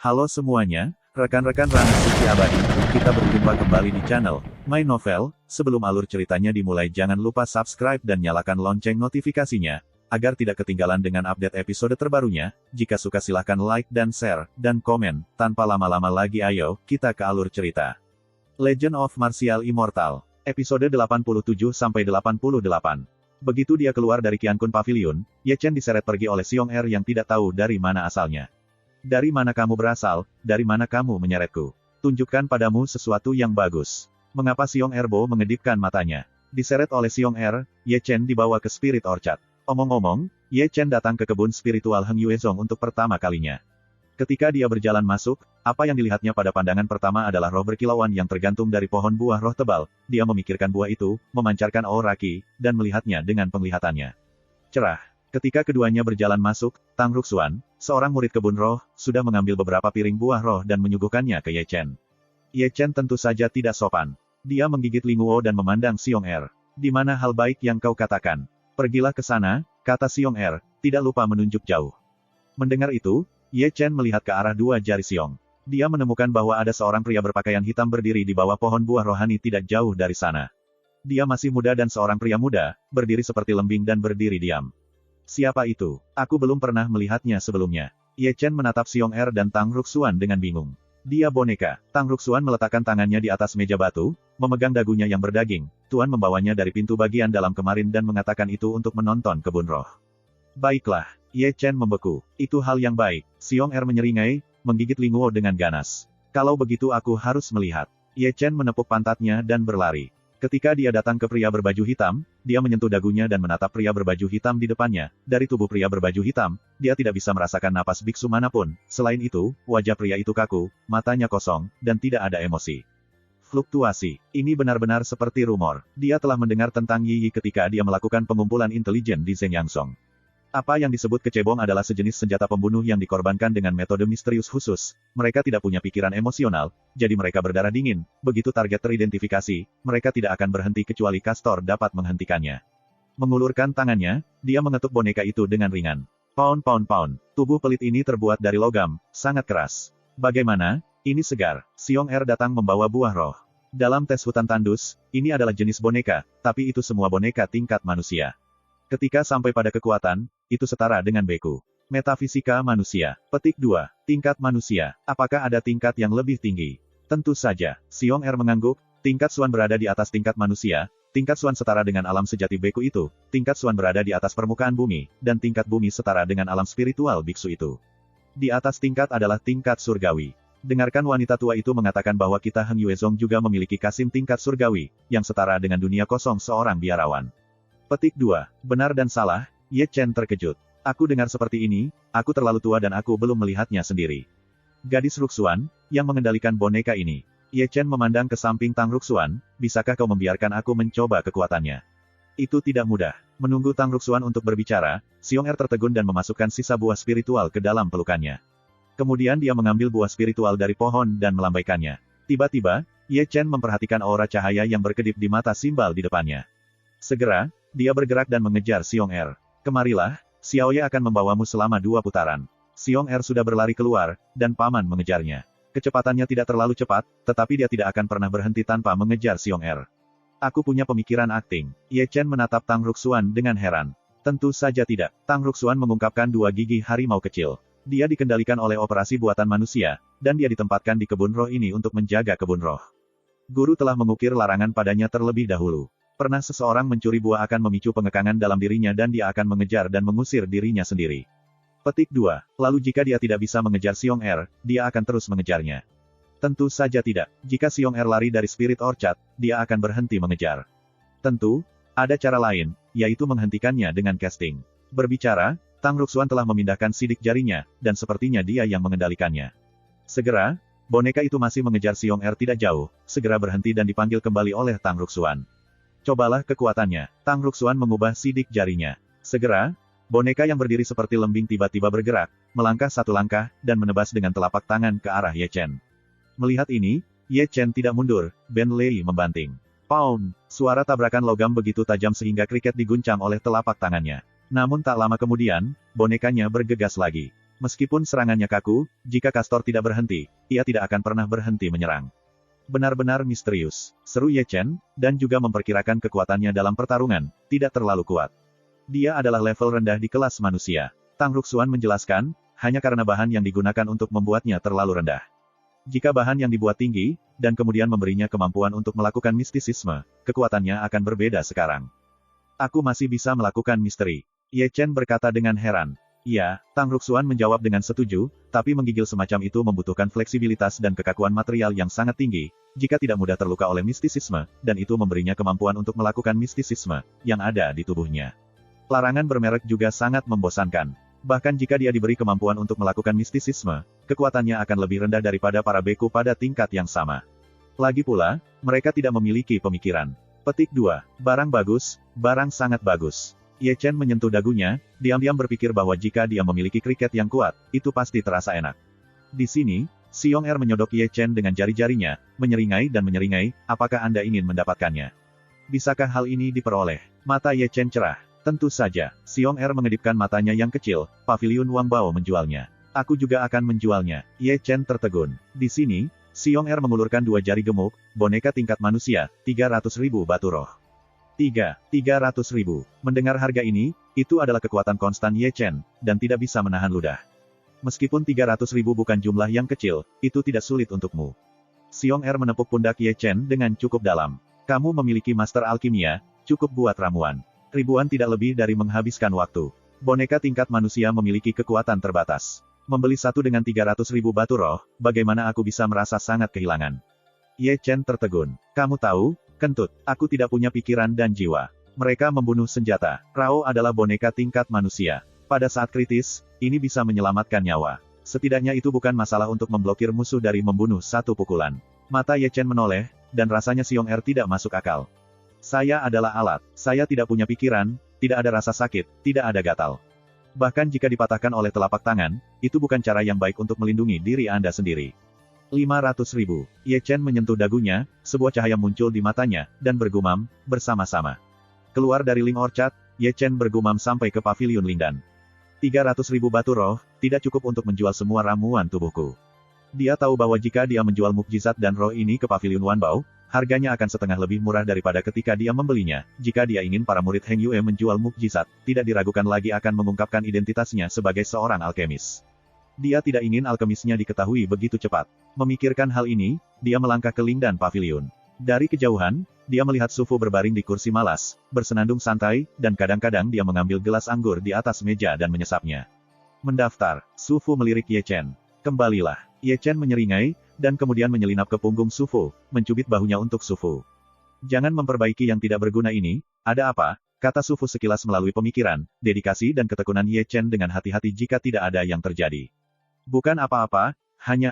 Halo semuanya, rekan-rekan Ranah Suci Abadi, kita berjumpa kembali di channel My Novel. Sebelum alur ceritanya dimulai jangan lupa subscribe dan nyalakan lonceng notifikasinya, agar tidak ketinggalan dengan update episode terbarunya. Jika suka silahkan like dan share, dan komen. Tanpa lama-lama lagi ayo, kita ke alur cerita. Legend of Martial Immortal, episode 87-88. Begitu dia keluar dari Qiankun Pavilion, Ye Chen diseret pergi oleh Xiong Er yang tidak tahu dari mana asalnya. Dari mana kamu berasal, dari mana kamu menyeretku? Tunjukkan padamu sesuatu yang bagus. Mengapa Xiong Erbo mengedipkan matanya? Diseret oleh Xiong Er, Ye Chen dibawa ke Spirit Orchard. Omong-omong, Ye Chen datang ke kebun spiritual Heng Yuezong untuk pertama kalinya. Ketika dia berjalan masuk, apa yang dilihatnya pada pandangan pertama adalah roh berkilauan yang tergantung dari pohon buah roh tebal. Dia memikirkan buah itu, memancarkan aura Qi, dan melihatnya dengan penglihatannya cerah. Ketika keduanya berjalan masuk, Tang Ruxuan, seorang murid kebun roh, sudah mengambil beberapa piring buah roh dan menyuguhkannya ke Ye Chen. Ye Chen tentu saja tidak sopan. Dia menggigit Linguo dan memandang Xiong Er. Di mana hal baik yang kau katakan? Pergilah ke sana, kata Xiong Er, tidak lupa menunjuk jauh. Mendengar itu, Ye Chen melihat ke arah dua jari Xiong. Dia menemukan bahwa ada seorang pria berpakaian hitam berdiri di bawah pohon buah rohani tidak jauh dari sana. Dia masih muda dan seorang pria muda, berdiri seperti lembing dan berdiri diam. Siapa itu? Aku belum pernah melihatnya sebelumnya. Ye Chen menatap Xiong Er dan Tang Ruxuan dengan bingung. Dia boneka. Tang Ruxuan meletakkan tangannya di atas meja batu, memegang dagunya yang berdaging. Tuan membawanya dari pintu bagian dalam kemarin dan mengatakan itu untuk menonton kebun roh. Baiklah, Ye Chen membeku. Itu hal yang baik. Xiong Er menyeringai, menggigit Linguo dengan ganas. Kalau begitu aku harus melihat. Ye Chen menepuk pantatnya dan berlari. Ketika dia datang ke pria berbaju hitam, dia menyentuh dagunya dan menatap pria berbaju hitam di depannya. Dari tubuh pria berbaju hitam, dia tidak bisa merasakan napas biksu manapun. Selain itu, wajah pria itu kaku, matanya kosong, dan tidak ada emosi. Fluktuasi. Ini benar-benar seperti rumor. Dia telah mendengar tentang Yi Yi ketika dia melakukan pengumpulan intelijen di Zhengyangsong. Apa yang disebut kecebong adalah sejenis senjata pembunuh yang dikorbankan dengan metode misterius khusus. Mereka tidak punya pikiran emosional, jadi mereka berdarah dingin. Begitu target teridentifikasi, mereka tidak akan berhenti kecuali Castor dapat menghentikannya. Mengulurkan tangannya, dia mengetuk boneka itu dengan ringan. Pound. Tubuh pelit ini terbuat dari logam, sangat keras. Bagaimana? Ini segar. Xiong Er datang membawa buah roh. Dalam tes hutan tandus, ini adalah jenis boneka, tapi itu semua boneka tingkat manusia. Ketika sampai pada kekuatan, itu setara dengan beku. Metafisika manusia. Petik 2. Tingkat manusia. Apakah ada tingkat yang lebih tinggi? Tentu saja. Xiong Er mengangguk. Tingkat Suan berada di atas tingkat manusia. Tingkat Suan setara dengan alam sejati beku itu. Tingkat Suan berada di atas permukaan bumi. Dan tingkat bumi setara dengan alam spiritual biksu itu. Di atas tingkat adalah tingkat surgawi. Dengarkan wanita tua itu mengatakan bahwa kita Heng Yuezong juga memiliki kasim tingkat surgawi, yang setara dengan dunia kosong seorang biarawan. Petik 2. Benar dan salah, Ye Chen terkejut. Aku dengar seperti ini, aku terlalu tua dan aku belum melihatnya sendiri. Gadis Ruxuan, yang mengendalikan boneka ini. Ye Chen memandang ke samping Tang Ruxuan, bisakah kau membiarkan aku mencoba kekuatannya? Itu tidak mudah. Menunggu Tang Ruxuan untuk berbicara, Xiong Er tertegun dan memasukkan sisa buah spiritual ke dalam pelukannya. Kemudian dia mengambil buah spiritual dari pohon dan melambaikannya. Tiba-tiba, Ye Chen memperhatikan aura cahaya yang berkedip di mata simbal di depannya. Segera, dia bergerak dan mengejar Xiong Er. Kemarilah, Xiaoye akan membawamu selama 2 putaran. Xiong Er sudah berlari keluar, dan paman mengejarnya. Kecepatannya tidak terlalu cepat, tetapi dia tidak akan pernah berhenti tanpa mengejar Xiong Er. Aku punya pemikiran akting. Ye Chen menatap Tang Ruxuan dengan heran. Tentu saja tidak. Tang Ruxuan mengungkapkan 2 gigi harimau kecil. Dia dikendalikan oleh operasi buatan manusia, dan dia ditempatkan di kebun roh ini untuk menjaga kebun roh. Guru telah mengukir larangan padanya terlebih dahulu. Pernah seseorang mencuri buah akan memicu pengekangan dalam dirinya dan dia akan mengejar dan mengusir dirinya sendiri. Petik 2. Lalu jika dia tidak bisa mengejar Xiong Er, dia akan terus mengejarnya. Tentu saja tidak. Jika Xiong Er lari dari Spirit Orchard, dia akan berhenti mengejar. Tentu, ada cara lain, yaitu menghentikannya dengan casting. Berbicara, Tang Ruxuan telah memindahkan sidik jarinya, dan sepertinya dia yang mengendalikannya. Segera, boneka itu masih mengejar Xiong Er tidak jauh, segera berhenti dan dipanggil kembali oleh Tang Ruxuan. Cobalah kekuatannya. Tang Ruxuan mengubah sidik jarinya. Segera, boneka yang berdiri seperti lembing tiba-tiba bergerak, melangkah 1 langkah, dan menebas dengan telapak tangan ke arah Ye Chen. Melihat ini, Ye Chen tidak mundur, Ben Lei membanting. Pound! Suara tabrakan logam begitu tajam sehingga kriket diguncang oleh telapak tangannya. Namun tak lama kemudian, bonekanya bergegas lagi. Meskipun serangannya kaku, jika Castor tidak berhenti, ia tidak akan pernah berhenti menyerang. Benar-benar misterius, seru Ye Chen, dan juga memperkirakan kekuatannya dalam pertarungan, tidak terlalu kuat. Dia adalah level rendah di kelas manusia. Tang Ruxuan menjelaskan, hanya karena bahan yang digunakan untuk membuatnya terlalu rendah. Jika bahan yang dibuat tinggi, dan kemudian memberinya kemampuan untuk melakukan mistisisme, kekuatannya akan berbeda sekarang. Aku masih bisa melakukan misteri. Ye Chen berkata dengan heran. Ya, Tang Ruxuan menjawab dengan setuju, tapi menggigil semacam itu membutuhkan fleksibilitas dan kekakuan material yang sangat tinggi, jika tidak mudah terluka oleh mistisisme, dan itu memberinya kemampuan untuk melakukan mistisisme, yang ada di tubuhnya. Larangan bermerek juga sangat membosankan. Bahkan jika dia diberi kemampuan untuk melakukan mistisisme, kekuatannya akan lebih rendah daripada para beku pada tingkat yang sama. Lagi pula, mereka tidak memiliki pemikiran. Petik 2. Barang bagus, barang sangat bagus. Ye Chen menyentuh dagunya, diam-diam berpikir bahwa jika dia memiliki kriket yang kuat, itu pasti terasa enak. Di sini, Xiong Er menyodok Ye Chen dengan jari-jarinya, menyeringai dan menyeringai, apakah Anda ingin mendapatkannya? Bisakah hal ini diperoleh? Mata Ye Chen cerah. Tentu saja, Xiong Er mengedipkan matanya yang kecil, Paviliun Wang Bao menjualnya. Aku juga akan menjualnya. Ye Chen tertegun. Di sini, Xiong Er mengulurkan dua jari gemuk, boneka tingkat manusia, 300.000 batu roh. 300.000. Mendengar harga ini, itu adalah kekuatan konstan Ye Chen, dan tidak bisa menahan ludah. Meskipun 300.000 bukan jumlah yang kecil, itu tidak sulit untukmu. Xiong Er menepuk pundak Ye Chen dengan cukup dalam. Kamu memiliki master alkimia, cukup buat ramuan. Ribuan tidak lebih dari menghabiskan waktu. Boneka tingkat manusia memiliki kekuatan terbatas. Membeli satu dengan 300.000 batu roh, bagaimana aku bisa merasa sangat kehilangan? Ye Chen tertegun. Kamu tahu, kentut, aku tidak punya pikiran dan jiwa. Mereka membunuh senjata. Rao adalah boneka tingkat manusia. Pada saat kritis, ini bisa menyelamatkan nyawa. Setidaknya itu bukan masalah untuk memblokir musuh dari membunuh satu pukulan. Mata Ye Chen menoleh, dan rasanya Xiong Er tidak masuk akal. Saya adalah alat. Saya tidak punya pikiran, tidak ada rasa sakit, tidak ada gatal. Bahkan jika dipatahkan oleh telapak tangan, itu bukan cara yang baik untuk melindungi diri Anda sendiri. 500.000. Ye Chen menyentuh dagunya, sebuah cahaya muncul di matanya, dan bergumam, bersama-sama. Keluar dari Ling Orchard, Ye Chen bergumam sampai ke Paviliun Lindan. 300.000 batu roh, tidak cukup untuk menjual semua ramuan tubuhku. Dia tahu bahwa jika dia menjual mukjizat dan roh ini ke Paviliun Wanbao, harganya akan setengah lebih murah daripada ketika dia membelinya. Jika dia ingin para murid Heng Yue menjual mukjizat, tidak diragukan lagi akan mengungkapkan identitasnya sebagai seorang alkemis. Dia tidak ingin alkemisnya diketahui begitu cepat. Memikirkan hal ini, dia melangkah ke Lindan Pavilion. Dari kejauhan, dia melihat Su Fu berbaring di kursi malas, bersenandung santai, dan kadang-kadang dia mengambil gelas anggur di atas meja dan menyesapnya. Mendaftar, Su Fu melirik Ye Chen. Kembalilah. Ye Chen menyeringai, dan kemudian menyelinap ke punggung Su Fu, mencubit bahunya untuk Su Fu. Jangan memperbaiki yang tidak berguna ini, ada apa? Kata Su Fu sekilas melalui pemikiran, dedikasi dan ketekunan Ye Chen dengan hati-hati jika tidak ada yang terjadi. Bukan apa-apa,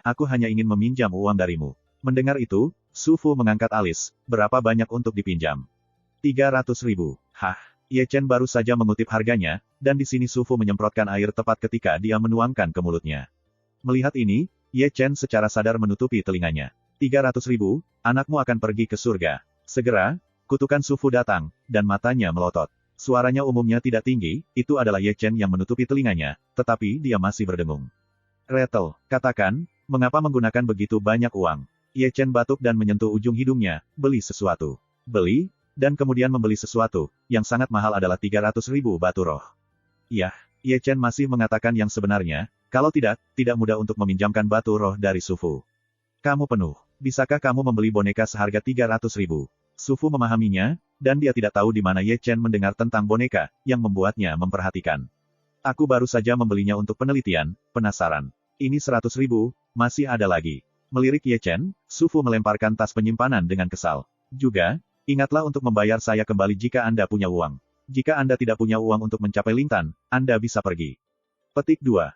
aku hanya ingin meminjam uang darimu. Mendengar itu, Su Fu mengangkat alis, berapa banyak untuk dipinjam? 300.000. Hah? Ye Chen baru saja mengutip harganya, dan di sini Su Fu menyemprotkan air tepat ketika dia menuangkan ke mulutnya. Melihat ini, Ye Chen secara sadar menutupi telinganya. 300.000, anakmu akan pergi ke surga. Segera, kutukan Su Fu datang, dan matanya melotot. Suaranya umumnya tidak tinggi, itu adalah Ye Chen yang menutupi telinganya, tetapi dia masih berdengung. Gretel, katakan, mengapa menggunakan begitu banyak uang? Ye Chen batuk dan menyentuh ujung hidungnya, beli sesuatu. Beli, dan kemudian membeli sesuatu, yang sangat mahal adalah 300.000 batu roh. Yah, Ye Chen masih mengatakan yang sebenarnya, kalau tidak mudah untuk meminjamkan batu roh dari Su Fu. Kamu penuh. Bisakah kamu membeli boneka seharga 300.000? Su Fu memahaminya, dan dia tidak tahu di mana Ye Chen mendengar tentang boneka, yang membuatnya memperhatikan. Aku baru saja membelinya untuk penelitian, penasaran. Ini 100.000, masih ada lagi. Melirik Ye Chen, Su Fu melemparkan tas penyimpanan dengan kesal. Juga, ingatlah untuk membayar saya kembali jika Anda punya uang. Jika Anda tidak punya uang untuk mencapai Lintan, Anda bisa pergi. Petik 2.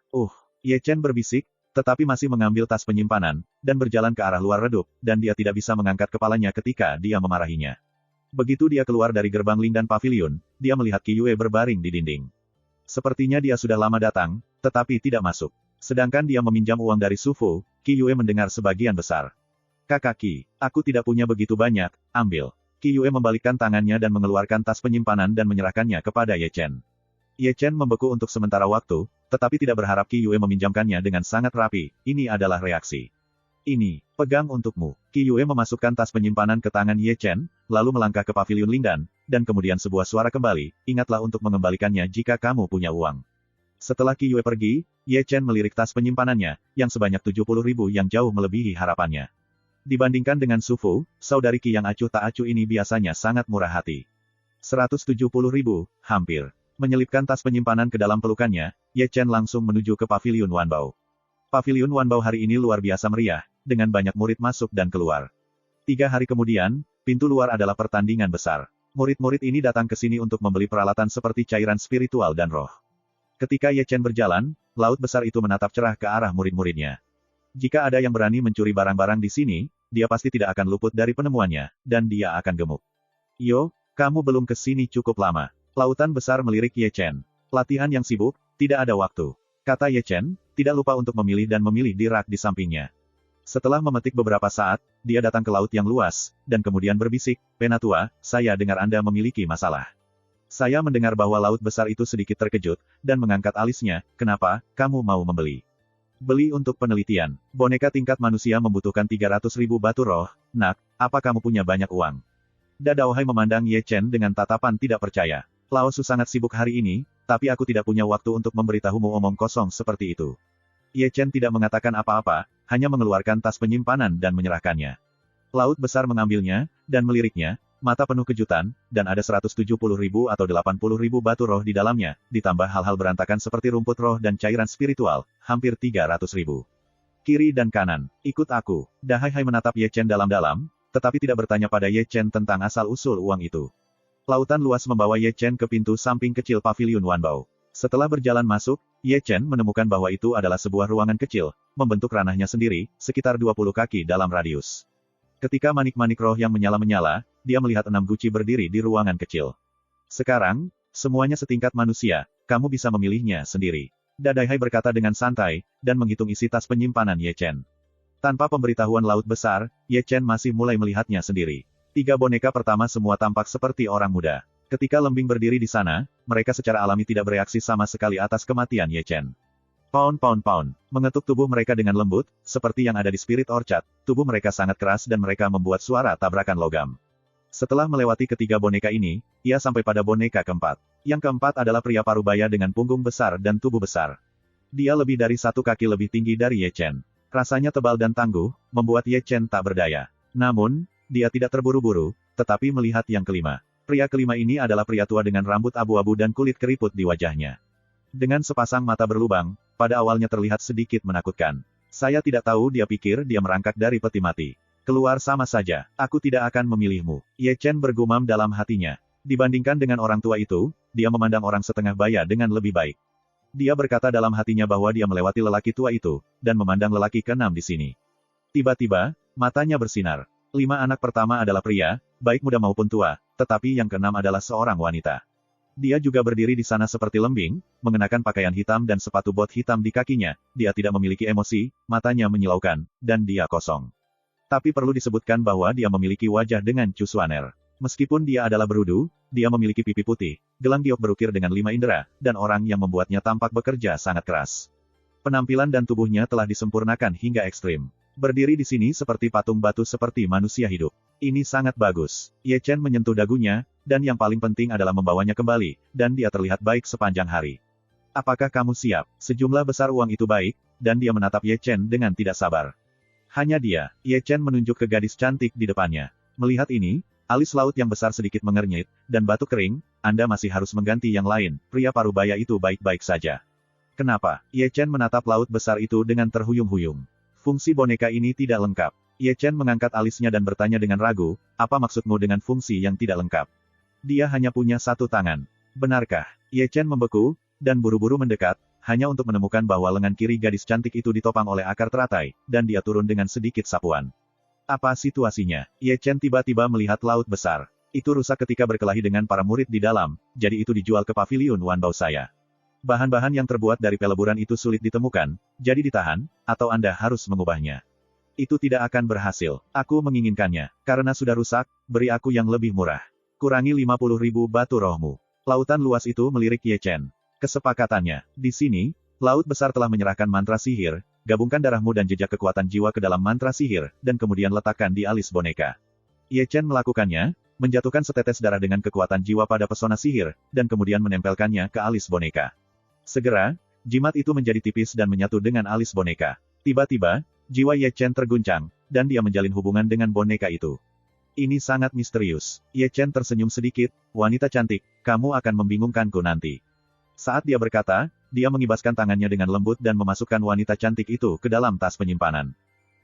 Ye Chen berbisik, tetapi masih mengambil tas penyimpanan, dan berjalan ke arah luar redup, dan dia tidak bisa mengangkat kepalanya ketika dia memarahinya. Begitu dia keluar dari gerbang Lindan Pavilion, dia melihat Qi Yue berbaring di dinding. Sepertinya dia sudah lama datang, tetapi tidak masuk. Sedangkan dia meminjam uang dari Su Fu, Qi Yue mendengar sebagian besar. Kakak Qi, aku tidak punya begitu banyak, ambil. Qi Yue membalikkan tangannya dan mengeluarkan tas penyimpanan dan menyerahkannya kepada Ye Chen. Ye Chen membeku untuk sementara waktu, tetapi tidak berharap Qi Yue meminjamkannya dengan sangat rapi. Ini adalah reaksi. Ini, pegang untukmu. Qi Yue memasukkan tas penyimpanan ke tangan Ye Chen, lalu melangkah ke paviliun Lingdan, dan kemudian sebuah suara kembali, ingatlah untuk mengembalikannya jika kamu punya uang. Setelah Qi Yue pergi, Ye Chen melirik tas penyimpanannya, yang sebanyak 70.000 yang jauh melebihi harapannya. Dibandingkan dengan Su Fu, saudari Qi yang acuh tak acuh ini biasanya sangat murah hati. 170.000, hampir. Menyelipkan tas penyimpanan ke dalam pelukannya, Ye Chen langsung menuju ke paviliun Wanbao. Paviliun Wanbao hari ini luar biasa meriah, dengan banyak murid masuk dan keluar. 3 hari kemudian, pintu luar adalah pertandingan besar. Murid-murid ini datang ke sini untuk membeli peralatan seperti cairan spiritual dan roh. Ketika Ye Chen berjalan, laut besar itu menatap cerah ke arah murid-muridnya. Jika ada yang berani mencuri barang-barang di sini, dia pasti tidak akan luput dari penemuannya, dan dia akan gemuk. Yo, kamu belum ke sini cukup lama. Lautan besar melirik Ye Chen. Latihan yang sibuk, tidak ada waktu. Kata Ye Chen, tidak lupa untuk memilih dan memilih di rak di sampingnya. Setelah memetik beberapa saat, dia datang ke laut yang luas, dan kemudian berbisik, Penatua, saya dengar Anda memiliki masalah. Saya mendengar bahwa laut besar itu sedikit terkejut, dan mengangkat alisnya, kenapa, kamu mau membeli? Beli untuk penelitian. Boneka tingkat manusia membutuhkan 300.000 batu roh, nak, apa kamu punya banyak uang? Dada Ohai memandang Ye Chen dengan tatapan tidak percaya. Lao Su sangat sibuk hari ini, tapi aku tidak punya waktu untuk memberitahumu omong kosong seperti itu. Ye Chen tidak mengatakan apa-apa, hanya mengeluarkan tas penyimpanan dan menyerahkannya. Laut besar mengambilnya, dan meliriknya, mata penuh kejutan, dan ada 170.000 atau 80.000 batu roh di dalamnya, ditambah hal-hal berantakan seperti rumput roh dan cairan spiritual, hampir 300.000. Kiri dan kanan, ikut aku. Dahai Hai menatap Ye Chen dalam-dalam, tetapi tidak bertanya pada Ye Chen tentang asal-usul uang itu. Lautan luas membawa Ye Chen ke pintu samping kecil paviliun Wanbao. Setelah berjalan masuk, Ye Chen menemukan bahwa itu adalah sebuah ruangan kecil, membentuk ranahnya sendiri, sekitar 20 kaki dalam radius. Ketika manik-manik roh yang menyala-menyala, dia melihat 6 guci berdiri di ruangan kecil. Sekarang, semuanya setingkat manusia, kamu bisa memilihnya sendiri. Dada Hai berkata dengan santai, dan menghitung isi tas penyimpanan Ye Chen. Tanpa pemberitahuan laut besar, Ye Chen masih mulai melihatnya sendiri. 3 boneka pertama semua tampak seperti orang muda. Ketika Lembing berdiri di sana, mereka secara alami tidak bereaksi sama sekali atas kematian Ye Chen. Pound. Mengetuk tubuh mereka dengan lembut, seperti yang ada di Spirit Orchard, tubuh mereka sangat keras dan mereka membuat suara tabrakan logam. Setelah melewati ketiga boneka ini, ia sampai pada boneka keempat. Yang keempat adalah pria parubaya dengan punggung besar dan tubuh besar. Dia lebih dari 1 kaki lebih tinggi dari Ye Chen. Rasanya tebal dan tangguh, membuat Ye Chen tak berdaya. Namun, dia tidak terburu-buru, tetapi melihat yang kelima. Pria kelima ini adalah pria tua dengan rambut abu-abu dan kulit keriput di wajahnya. Dengan sepasang mata berlubang, pada awalnya terlihat sedikit menakutkan. Saya tidak tahu dia pikir dia merangkak dari peti mati. Keluar sama saja, aku tidak akan memilihmu. Ye Chen bergumam dalam hatinya. Dibandingkan dengan orang tua itu, dia memandang orang setengah baya dengan lebih baik. Dia berkata dalam hatinya bahwa dia melewati lelaki tua itu, dan memandang lelaki keenam di sini. Tiba-tiba, matanya bersinar. 5 anak pertama adalah pria, baik muda maupun tua, tetapi yang keenam adalah seorang wanita. Dia juga berdiri di sana seperti Lembing, mengenakan pakaian hitam dan sepatu bot hitam di kakinya, dia tidak memiliki emosi, matanya menyilaukan, dan dia kosong. Tapi perlu disebutkan bahwa dia memiliki wajah dengan cusuaner. Meskipun dia adalah berudu, dia memiliki pipi putih, gelang giok berukir dengan 5 indera, dan orang yang membuatnya tampak bekerja sangat keras. Penampilan dan tubuhnya telah disempurnakan hingga ekstrim. Berdiri di sini seperti patung batu seperti manusia hidup. Ini sangat bagus. Ye Chen menyentuh dagunya, dan yang paling penting adalah membawanya kembali, dan dia terlihat baik sepanjang hari. Apakah kamu siap? Sejumlah besar uang itu baik, dan dia menatap Ye Chen dengan tidak sabar. Hanya dia, Ye Chen menunjuk ke gadis cantik di depannya. Melihat ini, alis laut yang besar sedikit mengernyit, dan batuk kering, Anda masih harus mengganti yang lain, pria parubaya itu baik-baik saja. Kenapa? Ye Chen menatap laut besar itu dengan terhuyung-huyung. Fungsi boneka ini tidak lengkap. Ye Chen mengangkat alisnya dan bertanya dengan ragu, apa maksudmu dengan fungsi yang tidak lengkap? Dia hanya punya 1 tangan. Benarkah? Ye Chen membeku, dan buru-buru mendekat, hanya untuk menemukan bahwa lengan kiri gadis cantik itu ditopang oleh akar teratai, dan dia turun dengan sedikit sapuan. Apa situasinya? Ye Chen tiba-tiba melihat laut besar. Itu rusak ketika berkelahi dengan para murid di dalam, jadi itu dijual ke paviliun Wanbao saya. Bahan-bahan yang terbuat dari peleburan itu sulit ditemukan, jadi ditahan, atau Anda harus mengubahnya. Itu tidak akan berhasil. Aku menginginkannya. Karena sudah rusak, beri aku yang lebih murah. Kurangi 50.000 batu rohmu. Lautan luas itu melirik Ye Chen. Kesepakatannya. Di sini, Laut besar telah menyerahkan mantra sihir, gabungkan darahmu dan jejak kekuatan jiwa ke dalam mantra sihir, dan kemudian letakkan di alis boneka. Ye Chen melakukannya, menjatuhkan setetes darah dengan kekuatan jiwa pada pesona sihir, dan kemudian menempelkannya ke alis boneka. Segera, jimat itu menjadi tipis dan menyatu dengan alis boneka. Tiba-tiba, jiwa Ye Chen terguncang, dan dia menjalin hubungan dengan boneka itu. Ini sangat misterius. Ye Chen tersenyum sedikit, wanita cantik, kamu akan membingungkanku nanti. Saat dia berkata, dia mengibaskan tangannya dengan lembut dan memasukkan wanita cantik itu ke dalam tas penyimpanan.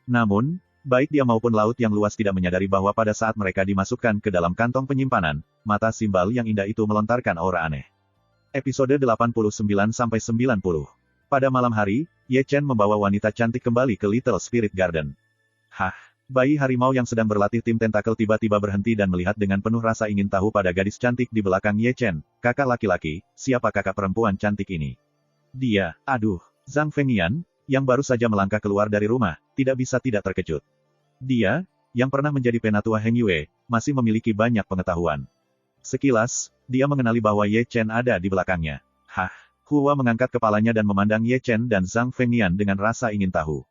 Namun, baik dia maupun laut yang luas tidak menyadari bahwa pada saat mereka dimasukkan ke dalam kantong penyimpanan, mata Simbal yang indah itu melontarkan aura aneh. Episode 89-90. Pada malam hari, Ye Chen membawa wanita cantik kembali ke Little Spirit Garden. Hah! Bayi harimau yang sedang berlatih tim tentakel tiba-tiba berhenti dan melihat dengan penuh rasa ingin tahu pada gadis cantik di belakang Ye Chen. Kakak laki-laki, siapa kakak perempuan cantik ini? Dia, aduh, Zhang Fengyan, yang baru saja melangkah keluar dari rumah, tidak bisa tidak terkejut. Dia, yang pernah menjadi penatua Heng Yue, masih memiliki banyak pengetahuan. Sekilas, dia mengenali bahwa Ye Chen ada di belakangnya. Hah! Hua mengangkat kepalanya dan memandang Ye Chen dan Zhang Fengyan dengan rasa ingin tahu.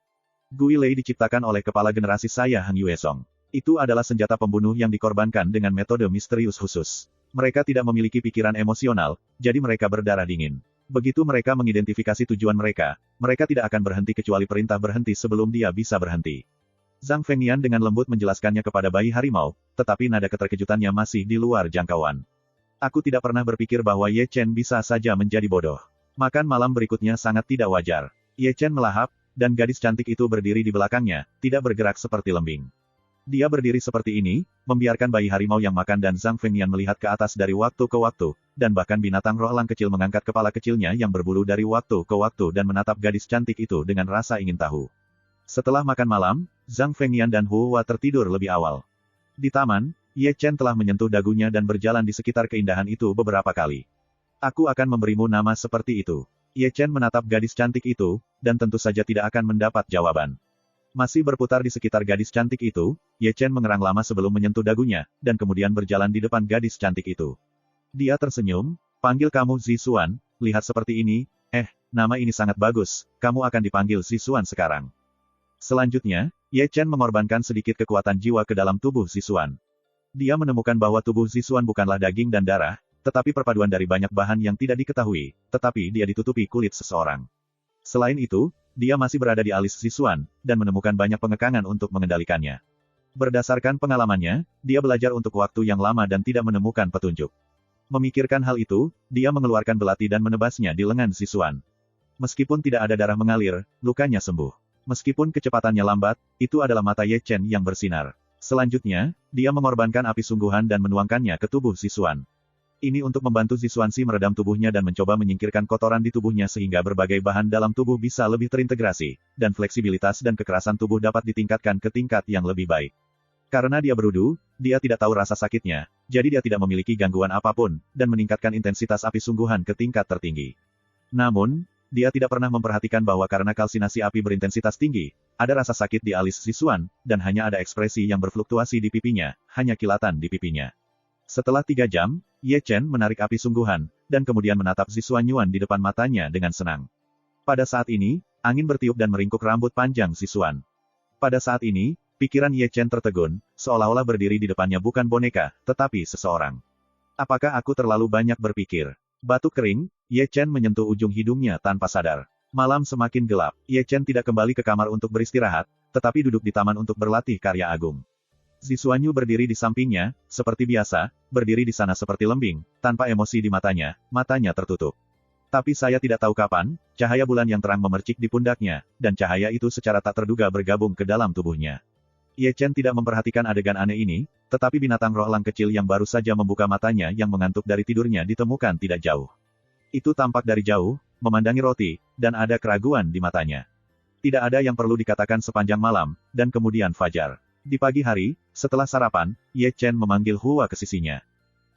Gui Lei diciptakan oleh kepala generasi saya Heng Yue Song. Itu adalah senjata pembunuh yang dikorbankan dengan metode misterius khusus. Mereka tidak memiliki pikiran emosional, jadi mereka berdarah dingin. Begitu mereka mengidentifikasi tujuan mereka, mereka tidak akan berhenti kecuali perintah berhenti sebelum dia bisa berhenti. Zhang Fengyan dengan lembut menjelaskannya kepada bayi harimau, tetapi nada keterkejutannya masih di luar jangkauan. Aku tidak pernah berpikir bahwa Ye Chen bisa saja menjadi bodoh. Makan malam berikutnya sangat tidak wajar. Ye Chen melahap, dan gadis cantik itu berdiri di belakangnya, tidak bergerak seperti lembing. Dia berdiri seperti ini, membiarkan bayi harimau yang makan dan Zhang Fengyan melihat ke atas dari waktu ke waktu, dan bahkan binatang roh elang kecil mengangkat kepala kecilnya yang berbulu dari waktu ke waktu dan menatap gadis cantik itu dengan rasa ingin tahu. Setelah makan malam, Zhang Fengyan dan Hua tertidur lebih awal. Di taman, Ye Chen telah menyentuh dagunya dan berjalan di sekitar keindahan itu beberapa kali. Aku akan memberimu nama seperti itu. Ye Chen menatap gadis cantik itu, dan tentu saja tidak akan mendapat jawaban. Masih berputar di sekitar gadis cantik itu, Ye Chen mengerang lama sebelum menyentuh dagunya, dan kemudian berjalan di depan gadis cantik itu. Dia tersenyum, panggil kamu Zi Xuan, lihat seperti ini, nama ini sangat bagus, kamu akan dipanggil Zi Xuan sekarang. Selanjutnya, Ye Chen mengorbankan sedikit kekuatan jiwa ke dalam tubuh Zi Xuan. Dia menemukan bahwa tubuh Zi Xuan bukanlah daging dan darah, tetapi perpaduan dari banyak bahan yang tidak diketahui, tetapi dia ditutupi kulit seseorang. Selain itu, dia masih berada di alis Zi Xuan, dan menemukan banyak pengekangan untuk mengendalikannya. Berdasarkan pengalamannya, dia belajar untuk waktu yang lama dan tidak menemukan petunjuk. Memikirkan hal itu, dia mengeluarkan belati dan menebasnya di lengan Zi Xuan. Meskipun tidak ada darah mengalir, lukanya sembuh. Meskipun kecepatannya lambat, itu adalah mata Ye Chen yang bersinar. Selanjutnya, dia mengorbankan api sungguhan dan menuangkannya ke tubuh Zi Xuan. Ini untuk membantu Zi Xuanxi meredam tubuhnya dan mencoba menyingkirkan kotoran di tubuhnya sehingga berbagai bahan dalam tubuh bisa lebih terintegrasi, dan fleksibilitas dan kekerasan tubuh dapat ditingkatkan ke tingkat yang lebih baik. Karena dia berudu, dia tidak tahu rasa sakitnya, jadi dia tidak memiliki gangguan apapun, dan meningkatkan intensitas api sungguhan ke tingkat tertinggi. Namun, dia tidak pernah memperhatikan bahwa karena kalsinasi api berintensitas tinggi, ada rasa sakit di alis Zi Xuan, dan hanya ada ekspresi yang berfluktuasi di pipinya, hanya kilatan di pipinya. Setelah 3 jam, Ye Chen menarik api sungguhan, dan kemudian menatap Zi Xuanyuan di depan matanya dengan senang. Pada saat ini, angin bertiup dan meringkuk rambut panjang Zi Xuan. Pada saat ini, pikiran Ye Chen tertegun, seolah-olah berdiri di depannya bukan boneka, tetapi seseorang. Apakah aku terlalu banyak berpikir? Batuk kering, Ye Chen menyentuh ujung hidungnya tanpa sadar. Malam semakin gelap, Ye Chen tidak kembali ke kamar untuk beristirahat, tetapi duduk di taman untuk berlatih karya agung. Zi Xuanyu berdiri di sampingnya, seperti biasa, berdiri di sana seperti lembing, tanpa emosi di matanya tertutup. Tapi saya tidak tahu kapan, cahaya bulan yang terang memercik di pundaknya, dan cahaya itu secara tak terduga bergabung ke dalam tubuhnya. Ye Chen tidak memperhatikan adegan aneh ini, tetapi binatang roh elang kecil yang baru saja membuka matanya yang mengantuk dari tidurnya ditemukan tidak jauh. Itu tampak dari jauh, memandangi roti, dan ada keraguan di matanya. Tidak ada yang perlu dikatakan sepanjang malam, dan kemudian fajar. Di pagi hari, setelah sarapan, Ye Chen memanggil Hua ke sisinya.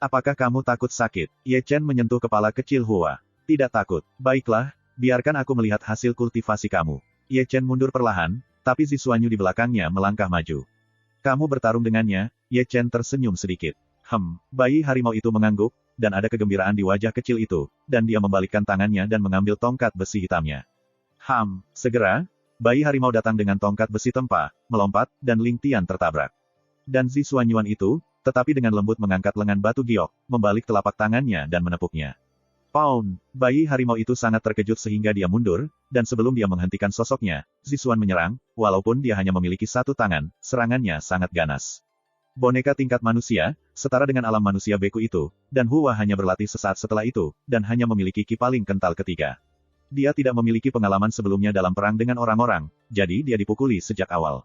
Apakah kamu takut sakit? Ye Chen menyentuh kepala kecil Hua. Tidak takut. Baiklah, biarkan aku melihat hasil kultivasi kamu. Ye Chen mundur perlahan, tapi Zi Xuanyu di belakangnya melangkah maju. Kamu bertarung dengannya, Ye Chen tersenyum sedikit. Bayi harimau itu mengangguk, dan ada kegembiraan di wajah kecil itu, dan dia membalikkan tangannya dan mengambil tongkat besi hitamnya. Segera, bayi harimau datang dengan tongkat besi tempa, melompat, dan Ling Tian tertabrak. Dan Zi Xuanyuan itu, tetapi dengan lembut mengangkat lengan batu giok, membalik telapak tangannya dan menepuknya. Pound! Bayi harimau itu sangat terkejut sehingga dia mundur, dan sebelum dia menghentikan sosoknya, Zi Xuan menyerang, walaupun dia hanya memiliki satu tangan, serangannya sangat ganas. Boneka tingkat manusia, setara dengan alam manusia beku itu, dan Hua hanya berlatih sesaat setelah itu, dan hanya memiliki ki paling kental ketiga. Dia tidak memiliki pengalaman sebelumnya dalam perang dengan orang-orang, jadi dia dipukuli sejak awal.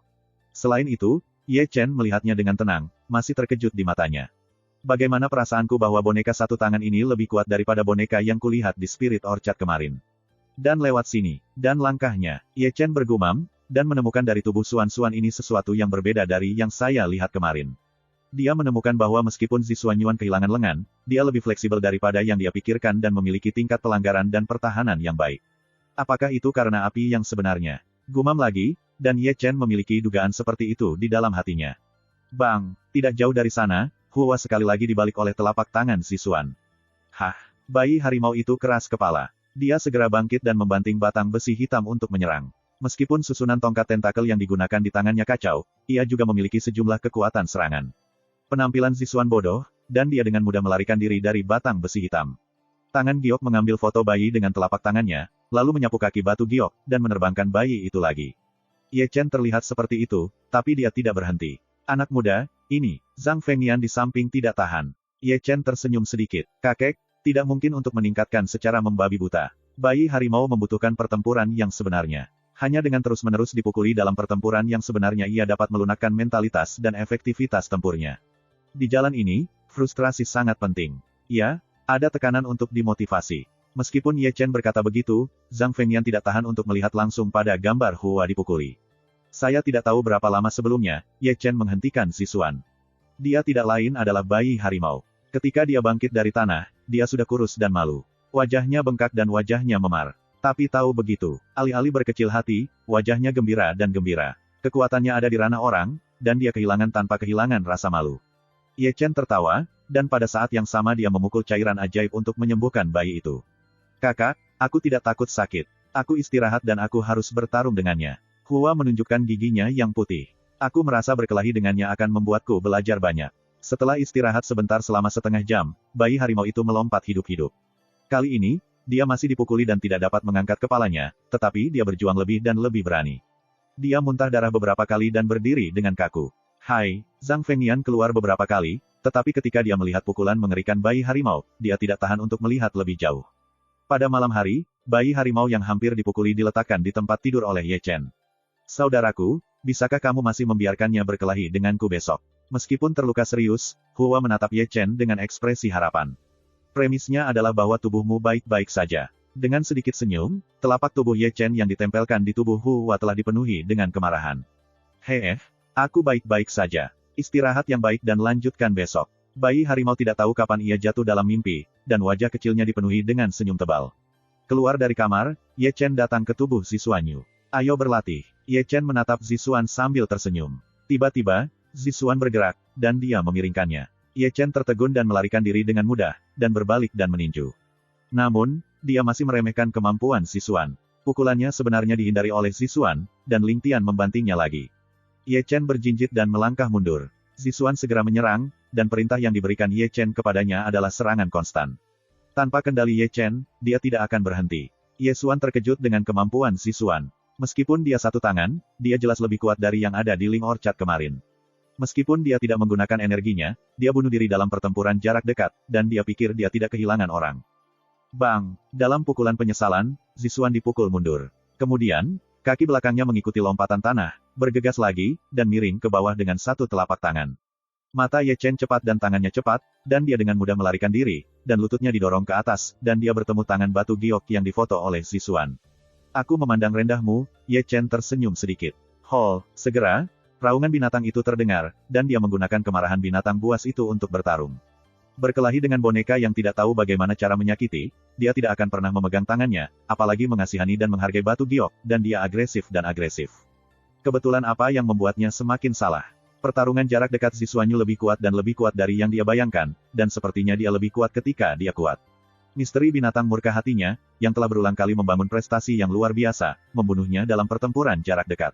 Selain itu, Ye Chen melihatnya dengan tenang, masih terkejut di matanya. Bagaimana perasaanku bahwa boneka satu tangan ini lebih kuat daripada boneka yang kulihat di Spirit Orchard kemarin. Dan lewat sini, dan langkahnya, Ye Chen bergumam, dan menemukan dari tubuh Xuan ini sesuatu yang berbeda dari yang saya lihat kemarin. Dia menemukan bahwa meskipun Zi Xuanyuan kehilangan lengan, dia lebih fleksibel daripada yang dia pikirkan dan memiliki tingkat pelanggaran dan pertahanan yang baik. Apakah itu karena api yang sebenarnya? Gumam lagi, dan Ye Chen memiliki dugaan seperti itu di dalam hatinya. Bang, tidak jauh dari sana, Hua sekali lagi dibalik oleh telapak tangan Zi Xuan. Bayi harimau itu keras kepala. Dia segera bangkit dan membanting batang besi hitam untuk menyerang. Meskipun susunan tongkat tentakel yang digunakan di tangannya kacau, ia juga memiliki sejumlah kekuatan serangan. Penampilan Zi Xuan bodoh, dan dia dengan mudah melarikan diri dari batang besi hitam. Tangan giok mengambil foto bayi dengan telapak tangannya, lalu menyapu kaki batu giok, dan menerbangkan bayi itu lagi. Ye Chen terlihat seperti itu, tapi dia tidak berhenti. Anak muda, ini, Zhang Fengnian di samping tidak tahan. Ye Chen tersenyum sedikit. Kakek, tidak mungkin untuk meningkatkan secara membabi buta. Bayi harimau membutuhkan pertempuran yang sebenarnya. Hanya dengan terus-menerus dipukuli dalam pertempuran yang sebenarnya ia dapat melunakkan mentalitas dan efektivitas tempurnya. Di jalan ini, frustrasi sangat penting. Ya, ada tekanan untuk dimotivasi. Meskipun Ye Chen berkata begitu, Zhang Fengnian tidak tahan untuk melihat langsung pada gambar Hua dipukuli. Saya tidak tahu berapa lama sebelumnya, Ye Chen menghentikan Zi Xuan. Dia tidak lain adalah bayi harimau. Ketika dia bangkit dari tanah, dia sudah kurus dan malu. Wajahnya bengkak dan wajahnya memar. Tapi tahu begitu, alih-alih berkecil hati, wajahnya gembira dan gembira. Kekuatannya ada di ranah orang, dan dia kehilangan tanpa kehilangan rasa malu. Ye Chen tertawa, dan pada saat yang sama dia memukul cairan ajaib untuk menyembuhkan bayi itu. Kakak, aku tidak takut sakit. Aku istirahat dan aku harus bertarung dengannya. Hua menunjukkan giginya yang putih. Aku merasa berkelahi dengannya akan membuatku belajar banyak. Setelah istirahat sebentar selama setengah jam, bayi harimau itu melompat hidup-hidup. Kali ini, dia masih dipukuli dan tidak dapat mengangkat kepalanya, tetapi dia berjuang lebih dan lebih berani. Dia muntah darah beberapa kali dan berdiri dengan kaku. Zhang Fengnian keluar beberapa kali, tetapi ketika dia melihat pukulan mengerikan bayi harimau, dia tidak tahan untuk melihat lebih jauh. Pada malam hari, bayi harimau yang hampir dipukuli diletakkan di tempat tidur oleh Ye Chen. Saudaraku, bisakah kamu masih membiarkannya berkelahi denganku besok? Meskipun terluka serius, Hua menatap Ye Chen dengan ekspresi harapan. Premisnya adalah bahwa tubuhmu baik-baik saja. Dengan sedikit senyum, telapak tubuh Ye Chen yang ditempelkan di tubuh Hua telah dipenuhi dengan kemarahan. Aku baik-baik saja. Istirahat yang baik dan lanjutkan besok. Bayi harimau tidak tahu kapan ia jatuh dalam mimpi, dan wajah kecilnya dipenuhi dengan senyum tebal. Keluar dari kamar, Ye Chen datang ke tubuh Zi Xuanyu. Ayo berlatih. Ye Chen menatap Zi Xuan sambil tersenyum. Tiba-tiba, Zi Xuan bergerak, dan dia memiringkannya. Ye Chen tertegun dan melarikan diri dengan mudah, dan berbalik dan meninju. Namun, dia masih meremehkan kemampuan Zi Xuan. Pukulannya sebenarnya dihindari oleh Zi Xuan, dan Ling Tian membantingnya lagi. Ye Chen berjinjit dan melangkah mundur. Zi Xuan segera menyerang, dan perintah yang diberikan Ye Chen kepadanya adalah serangan konstan. Tanpa kendali Ye Chen, dia tidak akan berhenti. Ye Xuan terkejut dengan kemampuan Zi Xuan. Meskipun dia satu tangan, dia jelas lebih kuat dari yang ada di Ling Orchard kemarin. Meskipun dia tidak menggunakan energinya, dia bunuh diri dalam pertempuran jarak dekat, dan dia pikir dia tidak kehilangan orang. Bang! Dalam pukulan penyesalan, Zi Xuan dipukul mundur. Kemudian, kaki belakangnya mengikuti lompatan tanah, bergegas lagi, dan miring ke bawah dengan satu telapak tangan. Mata Ye Chen cepat dan tangannya cepat, dan dia dengan mudah melarikan diri, dan lututnya didorong ke atas, dan dia bertemu tangan batu giok yang difoto oleh Zi Xuan. Aku memandang rendahmu, Ye Chen tersenyum sedikit. Segera, raungan binatang itu terdengar, dan dia menggunakan kemarahan binatang buas itu untuk bertarung. Berkelahi dengan boneka yang tidak tahu bagaimana cara menyakiti, dia tidak akan pernah memegang tangannya, apalagi mengasihani dan menghargai batu giok, dan dia agresif dan agresif. Kebetulan apa yang membuatnya semakin salah? Pertarungan jarak dekat Zixuanyu lebih kuat dan lebih kuat dari yang dia bayangkan, dan sepertinya dia lebih kuat ketika dia kuat. Misteri binatang murka hatinya, yang telah berulang kali membangun prestasi yang luar biasa, membunuhnya dalam pertempuran jarak dekat.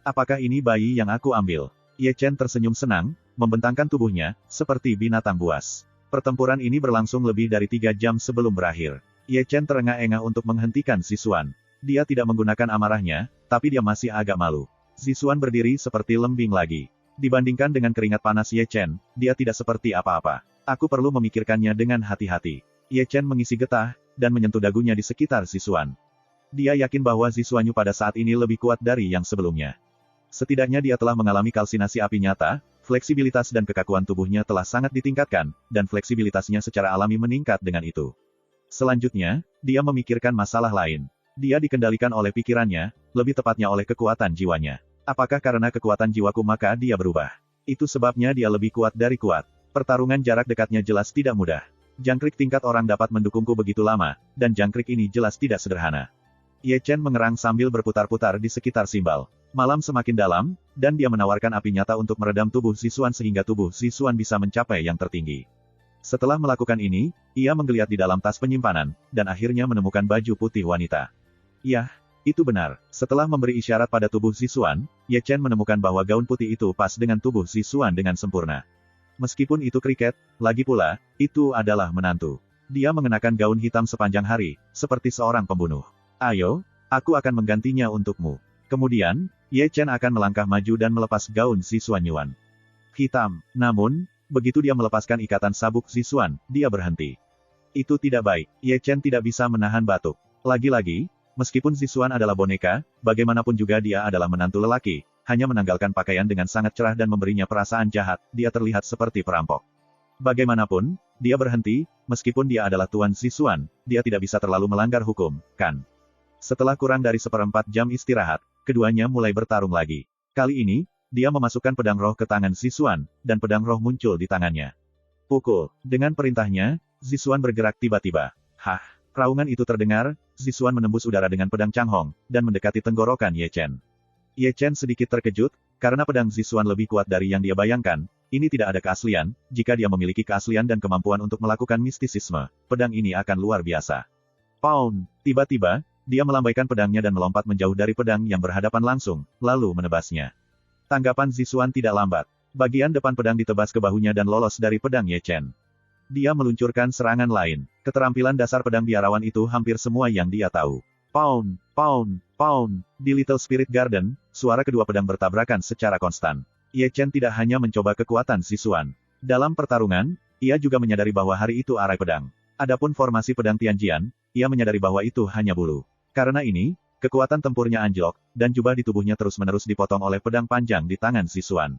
Apakah ini bayi yang aku ambil? Ye Chen tersenyum senang, membentangkan tubuhnya, seperti binatang buas. Pertempuran ini berlangsung lebih dari 3 jam sebelum berakhir. Ye Chen terengah-engah untuk menghentikan Zixuan. Dia tidak menggunakan amarahnya, tapi dia masih agak malu. Zixuan berdiri seperti lembing lagi. Dibandingkan dengan keringat panas Ye Chen, dia tidak seperti apa-apa. Aku perlu memikirkannya dengan hati-hati. Ye Chen mengisi getah, dan menyentuh dagunya di sekitar Zixuan. Dia yakin bahwa Zixuanyu pada saat ini lebih kuat dari yang sebelumnya. Setidaknya dia telah mengalami kalsinasi api nyata, fleksibilitas dan kekakuan tubuhnya telah sangat ditingkatkan, dan fleksibilitasnya secara alami meningkat dengan itu. Selanjutnya, dia memikirkan masalah lain. Dia dikendalikan oleh pikirannya, lebih tepatnya oleh kekuatan jiwanya. Apakah karena kekuatan jiwaku maka dia berubah? Itu sebabnya dia lebih kuat dari kuat. Pertarungan jarak dekatnya jelas tidak mudah. Jangkrik tingkat orang dapat mendukungku begitu lama, dan jangkrik ini jelas tidak sederhana. Ye Chen mengerang sambil berputar-putar di sekitar simbal. Malam semakin dalam, dan dia menawarkan api nyata untuk meredam tubuh Zixuan sehingga tubuh Zixuan bisa mencapai yang tertinggi. Setelah melakukan ini, ia menggeliat di dalam tas penyimpanan, dan akhirnya menemukan baju putih wanita. Yah, itu benar. Setelah memberi isyarat pada tubuh Zixuan, Ye Chen menemukan bahwa gaun putih itu pas dengan tubuh Zixuan dengan sempurna. Meskipun itu kriket, lagi pula, itu adalah menantu. Dia mengenakan gaun hitam sepanjang hari, seperti seorang pembunuh. Ayo, aku akan menggantinya untukmu. Kemudian, Ye Chen akan melangkah maju dan melepas gaun Zixuan Yuan. Hitam, namun, begitu dia melepaskan ikatan sabuk Zixuan, dia berhenti. Itu tidak baik. Ye Chen tidak bisa menahan batuk. Lagi-lagi, meskipun Zixuan adalah boneka, bagaimanapun juga dia adalah menantu lelaki, hanya menanggalkan pakaian dengan sangat cerah dan memberinya perasaan jahat, dia terlihat seperti perampok. Bagaimanapun, dia berhenti, meskipun dia adalah Tuan Zixuan, dia tidak bisa terlalu melanggar hukum, kan? Setelah kurang dari 1/4 jam istirahat, keduanya mulai bertarung lagi. Kali ini, dia memasukkan pedang roh ke tangan Zixuan, dan pedang roh muncul di tangannya. Pukul. Dengan perintahnya, Zixuan bergerak tiba-tiba. Hah! Raungan itu terdengar, Zixuan menembus udara dengan pedang Changhong, dan mendekati tenggorokan Ye Chen. Ye Chen sedikit terkejut, karena pedang Zixuan lebih kuat dari yang dia bayangkan. Ini tidak ada keaslian, jika dia memiliki keaslian dan kemampuan untuk melakukan mistisisme, pedang ini akan luar biasa. Pound! Tiba-tiba, dia melambaikan pedangnya dan melompat menjauh dari pedang yang berhadapan langsung, lalu menebasnya. Tanggapan Zixuan tidak lambat. Bagian depan pedang ditebas ke bahunya dan lolos dari pedang Ye Chen. Dia meluncurkan serangan lain. Keterampilan dasar pedang biarawan itu hampir semua yang dia tahu. Pound, pound, pound. Di Little Spirit Garden, suara kedua pedang bertabrakan secara konstan. Ye Chen tidak hanya mencoba kekuatan Zixuan. Dalam pertarungan, ia juga menyadari bahwa hari itu arai pedang. Adapun formasi pedang Tianjian, ia menyadari bahwa itu hanya bulu. Karena ini, kekuatan tempurnya anjlok, dan jubah di tubuhnya terus-menerus dipotong oleh pedang panjang di tangan Zixuan.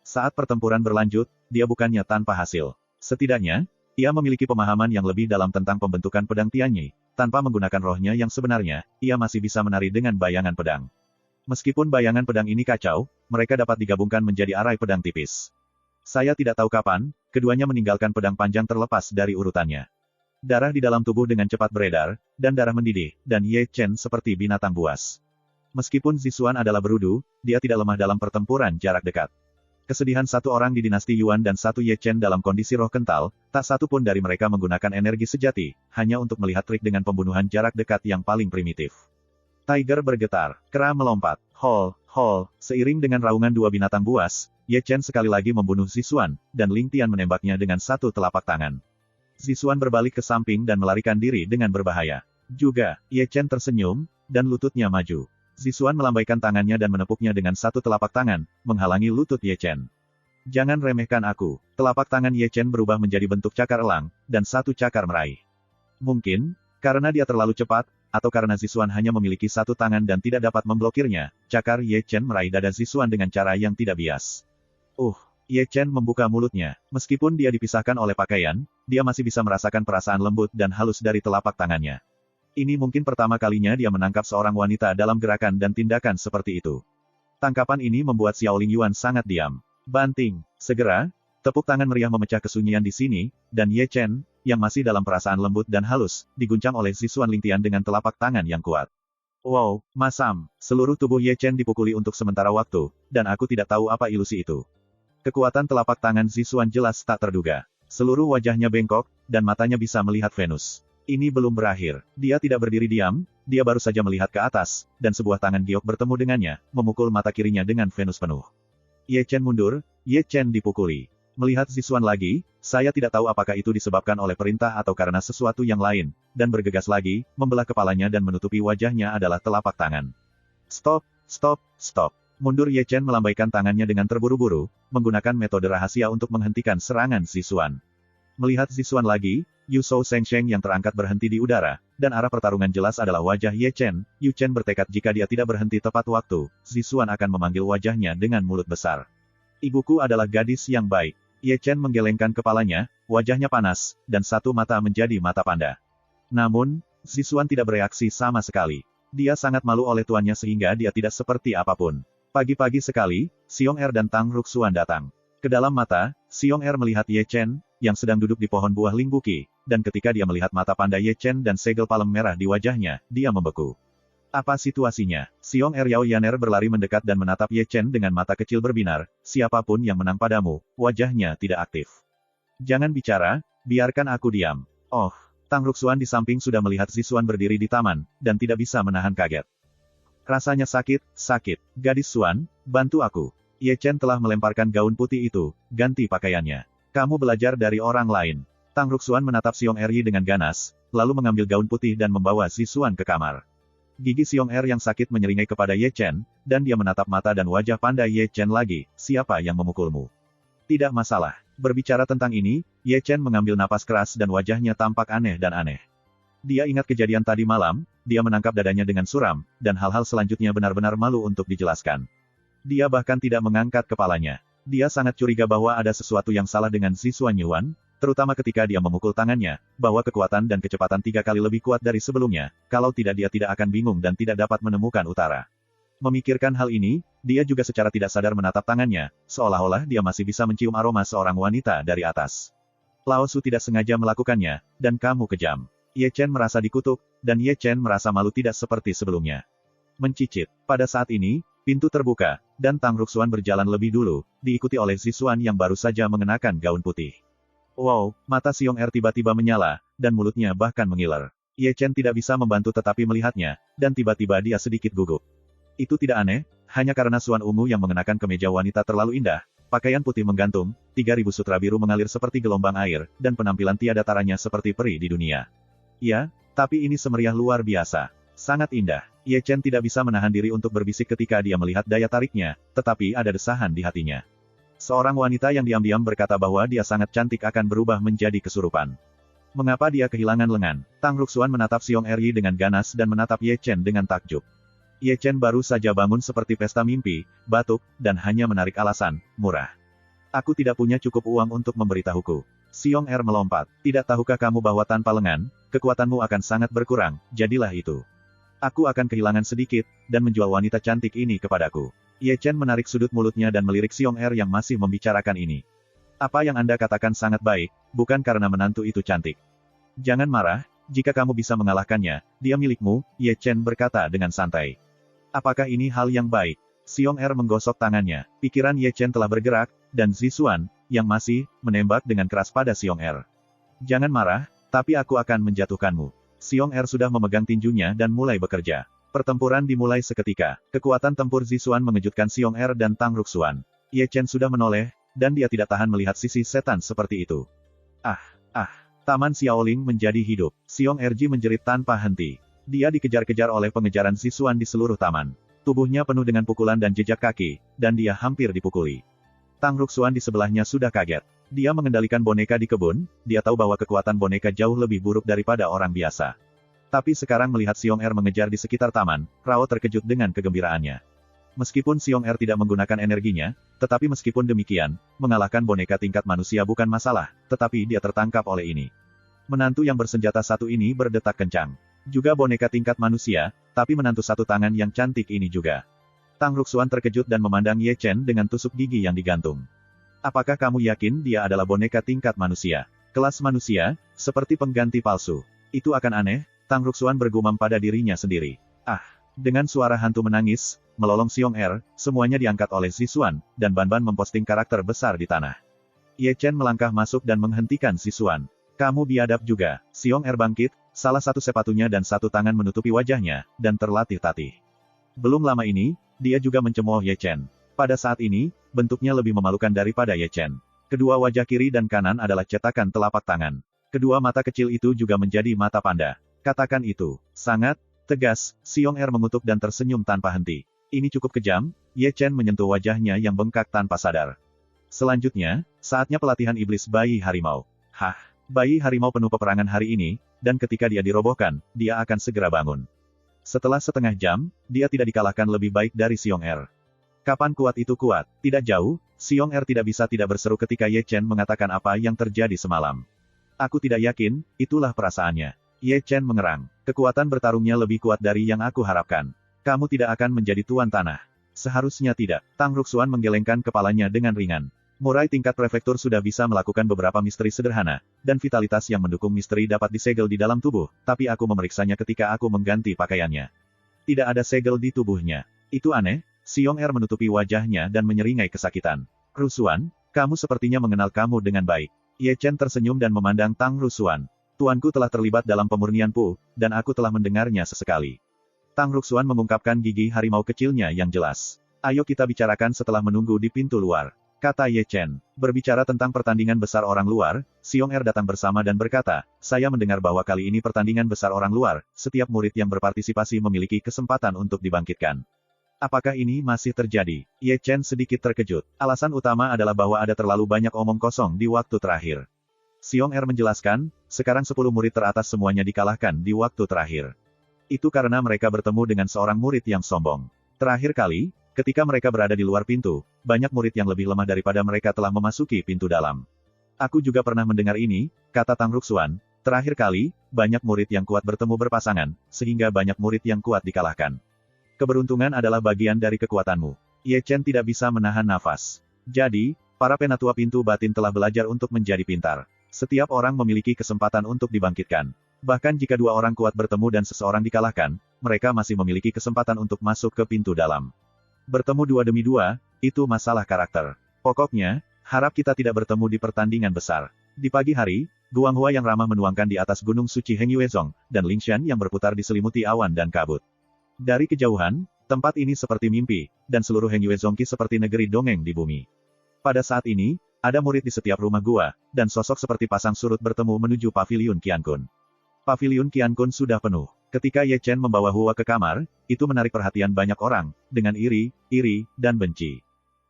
Saat pertempuran berlanjut, dia bukannya tanpa hasil. Setidaknya, ia memiliki pemahaman yang lebih dalam tentang pembentukan pedang Tianyi. Tanpa menggunakan rohnya yang sebenarnya, ia masih bisa menari dengan bayangan pedang. Meskipun bayangan pedang ini kacau, mereka dapat digabungkan menjadi arai pedang tipis. Saya tidak tahu kapan, keduanya meninggalkan pedang panjang terlepas dari urutannya. Darah di dalam tubuh dengan cepat beredar, dan darah mendidih, dan Ye Chen seperti binatang buas. Meskipun Zixuan adalah berudu, dia tidak lemah dalam pertempuran jarak dekat. Kesedihan satu orang di dinasti Yuan dan satu Ye Chen dalam kondisi roh kental, tak satu pun dari mereka menggunakan energi sejati, hanya untuk melihat trik dengan pembunuhan jarak dekat yang paling primitif. Tiger bergetar, kera melompat, hol, seiring dengan raungan dua binatang buas, Ye Chen sekali lagi membunuh Zixuan, dan Ling Tian menembaknya dengan satu telapak tangan. Zixuan berbalik ke samping dan melarikan diri dengan berbahaya. Juga, Ye Chen tersenyum, dan lututnya maju. Zixuan melambaikan tangannya dan menepuknya dengan satu telapak tangan, menghalangi lutut Ye Chen. Jangan remehkan aku. Telapak tangan Ye Chen berubah menjadi bentuk cakar elang, dan satu cakar meraih. Mungkin, karena dia terlalu cepat, atau karena Zixuan hanya memiliki satu tangan dan tidak dapat memblokirnya, cakar Ye Chen meraih dada Zixuan dengan cara yang tidak bias. Ye Chen membuka mulutnya. Meskipun dia dipisahkan oleh pakaian, dia masih bisa merasakan perasaan lembut dan halus dari telapak tangannya. Ini mungkin pertama kalinya dia menangkap seorang wanita dalam gerakan dan tindakan seperti itu. Tangkapan ini membuat Xiaoling Yuan sangat diam. Banting. Segera, tepuk tangan meriah memecah kesunyian di sini, dan Ye Chen, yang masih dalam perasaan lembut dan halus, diguncang oleh Zixuan Lingtian dengan telapak tangan yang kuat. Wow, masam. Seluruh tubuh Ye Chen dipukuli untuk sementara waktu, dan aku tidak tahu apa ilusi itu. Kekuatan telapak tangan Zixuan jelas tak terduga. Seluruh wajahnya bengkok, dan matanya bisa melihat Venus. Ini belum berakhir. Dia tidak berdiri diam, dia baru saja melihat ke atas, dan sebuah tangan giok bertemu dengannya, memukul mata kirinya dengan Venus penuh. Ye Chen mundur, Ye Chen dipukuli. Melihat Zixuan lagi, saya tidak tahu apakah itu disebabkan oleh perintah atau karena sesuatu yang lain, dan bergegas lagi, membelah kepalanya dan menutupi wajahnya adalah telapak tangan. Stop, stop, stop. Mundur Ye Chen melambaikan tangannya dengan terburu-buru, menggunakan metode rahasia untuk menghentikan serangan Zixuan. Melihat Zixuan lagi, Yu Shou Shengsheng yang terangkat berhenti di udara, dan arah pertarungan jelas adalah wajah Ye Chen. Yu Chen bertekad jika dia tidak berhenti tepat waktu, Zixuan akan memanggil wajahnya dengan mulut besar. Ibuku adalah gadis yang baik. Ye Chen menggelengkan kepalanya, wajahnya panas, dan satu mata menjadi mata panda. Namun, Zixuan tidak bereaksi sama sekali. Dia sangat malu oleh tuannya sehingga dia tidak seperti apapun. Pagi-pagi sekali, Xiong Er dan Tang Ruxuan datang. Ke dalam mata, Xiong Er melihat Ye Chen, yang sedang duduk di pohon buah Lingbuqi, dan ketika dia melihat mata panda Ye Chen dan segel palem merah di wajahnya, dia membeku. Apa situasinya? Xiong Er Yao Yaner berlari mendekat dan menatap Ye Chen dengan mata kecil berbinar, siapapun yang menang padamu, wajahnya tidak aktif. Jangan bicara, biarkan aku diam. Oh, Tang Ruxuan di samping sudah melihat Zixuan berdiri di taman, dan tidak bisa menahan kaget. Rasanya sakit, sakit. Gadis Xuan, bantu aku. Ye Chen telah melemparkan gaun putih itu, ganti pakaiannya. Kamu belajar dari orang lain. Tang Ruxuan menatap Xiong Er Yi dengan ganas, lalu mengambil gaun putih dan membawa Zixuan ke kamar. Gigi Xiong Er yang sakit menyeringai kepada Ye Chen, dan dia menatap mata dan wajah panda Ye Chen lagi, siapa yang memukulmu? Tidak masalah. Berbicara tentang ini, Ye Chen mengambil napas keras dan wajahnya tampak aneh dan aneh. Dia ingat kejadian tadi malam, dia menangkap dadanya dengan suram, dan hal-hal selanjutnya benar-benar malu untuk dijelaskan. Dia bahkan tidak mengangkat kepalanya. Dia sangat curiga bahwa ada sesuatu yang salah dengan Zixuan Yuan, terutama ketika dia memukul tangannya, bahwa kekuatan dan kecepatan 3 kali lebih kuat dari sebelumnya, kalau tidak dia tidak akan bingung dan tidak dapat menemukan utara. Memikirkan hal ini, dia juga secara tidak sadar menatap tangannya, seolah-olah dia masih bisa mencium aroma seorang wanita dari atas. Lao Su tidak sengaja melakukannya, dan kamu kejam. Ye Chen merasa dikutuk, dan Ye Chen merasa malu tidak seperti sebelumnya. Mencicit. Pada saat ini, pintu terbuka, dan Tang Ruxuan berjalan lebih dulu, diikuti oleh Zixuan yang baru saja mengenakan gaun putih. Wow, mata Xiong Er tiba-tiba menyala, dan mulutnya bahkan mengiler. Ye Chen tidak bisa membantu tetapi melihatnya, dan tiba-tiba dia sedikit gugup. Itu tidak aneh, hanya karena Xuan ungu yang mengenakan kemeja wanita terlalu indah, pakaian putih menggantung, 3.000 sutra biru mengalir seperti gelombang air, dan penampilan tiada taranya seperti peri di dunia. Ya, tapi ini semeriah luar biasa. Sangat indah. Ye Chen tidak bisa menahan diri untuk berbisik ketika dia melihat daya tariknya, tetapi ada desahan di hatinya. Seorang wanita yang diam-diam berkata bahwa dia sangat cantik akan berubah menjadi kesurupan. Mengapa dia kehilangan lengan? Tang Ruxuan menatap Xiong Er Yi dengan ganas dan menatap Ye Chen dengan takjub. Ye Chen baru saja bangun seperti pesta mimpi, batuk, dan hanya menarik alasan, murah. Aku tidak punya cukup uang untuk memberitahuku. Xiong Er melompat. Tidak tahukah kamu bahwa tanpa lengan, kekuatanmu akan sangat berkurang, jadilah itu. Aku akan kehilangan sedikit, dan menjual wanita cantik ini kepadaku. Ye Chen menarik sudut mulutnya dan melirik Xiong Er yang masih membicarakan ini. Apa yang Anda katakan sangat baik, bukan karena menantu itu cantik. Jangan marah, jika kamu bisa mengalahkannya, dia milikmu, Ye Chen berkata dengan santai. Apakah ini hal yang baik? Xiong Er menggosok tangannya. Pikiran Ye Chen telah bergerak, dan Zixuan, yang masih, menembak dengan keras pada Xiong Er. Jangan marah, tapi aku akan menjatuhkanmu. Xiong Er sudah memegang tinjunya dan mulai bekerja. Pertempuran dimulai seketika. Kekuatan tempur Zixuan mengejutkan Xiong Er dan Tang Ruxuan. Ye Chen sudah menoleh, dan dia tidak tahan melihat sisi setan seperti itu. Taman Xiaoling menjadi hidup. Xiong Er Ji menjerit tanpa henti. Dia dikejar-kejar oleh pengejaran Zixuan di seluruh taman. Tubuhnya penuh dengan pukulan dan jejak kaki, dan dia hampir dipukuli. Tang Ruxuan di sebelahnya sudah kaget. Dia mengendalikan boneka di kebun, dia tahu bahwa kekuatan boneka jauh lebih buruk daripada orang biasa. Tapi sekarang melihat Xiong Er mengejar di sekitar taman, Rao terkejut dengan kegembiraannya. Meskipun Xiong Er tidak menggunakan energinya, tetapi meskipun demikian, mengalahkan boneka tingkat manusia bukan masalah, tetapi dia tertangkap oleh ini. Menantu yang bersenjata satu ini berdetak kencang. Juga boneka tingkat manusia, tapi menantu satu tangan yang cantik ini juga. Tang Ruxuan terkejut dan memandang Ye Chen dengan tusuk gigi yang digantung. Apakah kamu yakin dia adalah boneka tingkat manusia? Kelas manusia, seperti pengganti palsu. Itu akan aneh, Tang Ruxuan bergumam pada dirinya sendiri. Dengan suara hantu menangis, melolong Xiong Er, semuanya diangkat oleh Zixuan, dan Ban Ban memposting karakter besar di tanah. Ye Chen melangkah masuk dan menghentikan Zixuan. Kamu biadab juga. Xiong Er bangkit, salah satu sepatunya dan satu tangan menutupi wajahnya, dan terlatih-tatih. Belum lama ini, dia juga mencemooh Ye Chen. Pada saat ini, bentuknya lebih memalukan daripada Ye Chen. Kedua wajah kiri dan kanan adalah cetakan telapak tangan. Kedua mata kecil itu juga menjadi mata panda. Katakan itu. Sangat tegas, Xiong Er mengutuk dan tersenyum tanpa henti. Ini cukup kejam, Ye Chen menyentuh wajahnya yang bengkak tanpa sadar. Selanjutnya, saatnya pelatihan iblis bayi harimau. Hah, bayi harimau penuh peperangan hari ini, dan ketika dia dirobohkan, dia akan segera bangun. Setelah setengah jam, dia tidak dikalahkan lebih baik dari Xiong Er. Kapan kuat itu kuat? Tidak jauh, Xiong Er tidak bisa tidak berseru ketika Ye Chen mengatakan apa yang terjadi semalam. Aku tidak yakin, itulah perasaannya. Ye Chen mengerang. Kekuatan bertarungnya lebih kuat dari yang aku harapkan. Kamu tidak akan menjadi tuan tanah. Seharusnya tidak. Tang Ruxuan menggelengkan kepalanya dengan ringan. Murai tingkat prefektur sudah bisa melakukan beberapa misteri sederhana, dan vitalitas yang mendukung misteri dapat disegel di dalam tubuh, tapi aku memeriksanya ketika aku mengganti pakaiannya. Tidak ada segel di tubuhnya. Itu aneh. Xiong Er menutupi wajahnya dan menyeringai kesakitan. Ruxuan, kamu sepertinya mengenal kamu dengan baik. Ye Chen tersenyum dan memandang Tang Ruxuan. Tuanku telah terlibat dalam pemurnian Pu, dan aku telah mendengarnya sesekali. Tang Ruxuan mengungkapkan gigi harimau kecilnya yang jelas. Ayo kita bicarakan setelah menunggu di pintu luar, kata Ye Chen. Berbicara tentang pertandingan besar orang luar, Xiong Er datang bersama dan berkata, saya mendengar bahwa kali ini pertandingan besar orang luar, setiap murid yang berpartisipasi memiliki kesempatan untuk dibangkitkan. Apakah ini masih terjadi? Ye Chen sedikit terkejut. Alasan utama adalah bahwa ada terlalu banyak omong kosong di waktu terakhir. Xiong Er menjelaskan, sekarang 10 murid teratas semuanya dikalahkan di waktu terakhir. Itu karena mereka bertemu dengan seorang murid yang sombong. Terakhir kali, ketika mereka berada di luar pintu, banyak murid yang lebih lemah daripada mereka telah memasuki pintu dalam. Aku juga pernah mendengar ini, kata Tang Ruxuan, terakhir kali, banyak murid yang kuat bertemu berpasangan, sehingga banyak murid yang kuat dikalahkan. Keberuntungan adalah bagian dari kekuatanmu. Ye Chen tidak bisa menahan nafas. Jadi, para penatua pintu batin telah belajar untuk menjadi pintar. Setiap orang memiliki kesempatan untuk dibangkitkan. Bahkan jika dua orang kuat bertemu dan seseorang dikalahkan, mereka masih memiliki kesempatan untuk masuk ke pintu dalam. Bertemu dua demi dua, itu masalah karakter. Pokoknya, harap kita tidak bertemu di pertandingan besar. Di pagi hari, Guanghua yang ramah menuangkan di atas gunung suci Hengyuezong, dan Lingshan yang berputar diselimuti awan dan kabut. Dari kejauhan, tempat ini seperti mimpi, dan seluruh Hengyuezongqi seperti negeri dongeng di bumi. Pada saat ini, ada murid di setiap rumah gua, dan sosok seperti pasang surut bertemu menuju paviliun Qiankun. Paviliun Qiankun sudah penuh. Ketika Ye Chen membawa Hua ke kamar, itu menarik perhatian banyak orang, dengan iri, dan benci.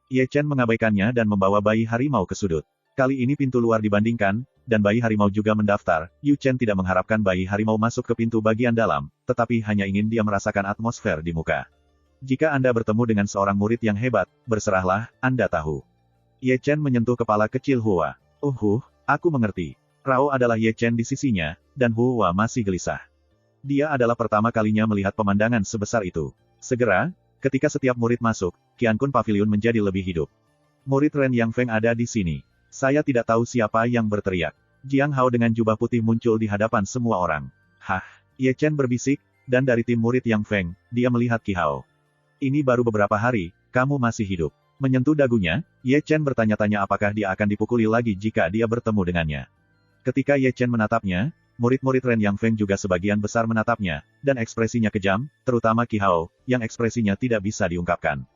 Ye Chen mengabaikannya dan membawa bayi harimau ke sudut. Kali ini pintu luar dibandingkan, dan bayi harimau juga mendaftar. Yu Chen tidak mengharapkan bayi harimau masuk ke pintu bagian dalam, tetapi hanya ingin dia merasakan atmosfer di muka. Jika Anda bertemu dengan seorang murid yang hebat, berserahlah, Anda tahu. Ye Chen menyentuh kepala kecil Hua. Aku mengerti. Rao adalah Ye Chen di sisinya, dan Hua masih gelisah. Dia adalah pertama kalinya melihat pemandangan sebesar itu. Segera, ketika setiap murid masuk, Qiankun Pavilion menjadi lebih hidup. Murid Ren Yang Feng ada di sini. Saya tidak tahu siapa yang berteriak. Jiang Hao dengan jubah putih muncul di hadapan semua orang. Hah, Ye Chen berbisik, dan dari tim murid Yang Feng, dia melihat Qi Hao. Ini baru beberapa hari, kamu masih hidup. Menyentuh dagunya, Ye Chen bertanya-tanya apakah dia akan dipukuli lagi jika dia bertemu dengannya. Ketika Ye Chen menatapnya, murid-murid Ren Yang Feng juga sebagian besar menatapnya, dan ekspresinya kejam, terutama Qi Hao, yang ekspresinya tidak bisa diungkapkan.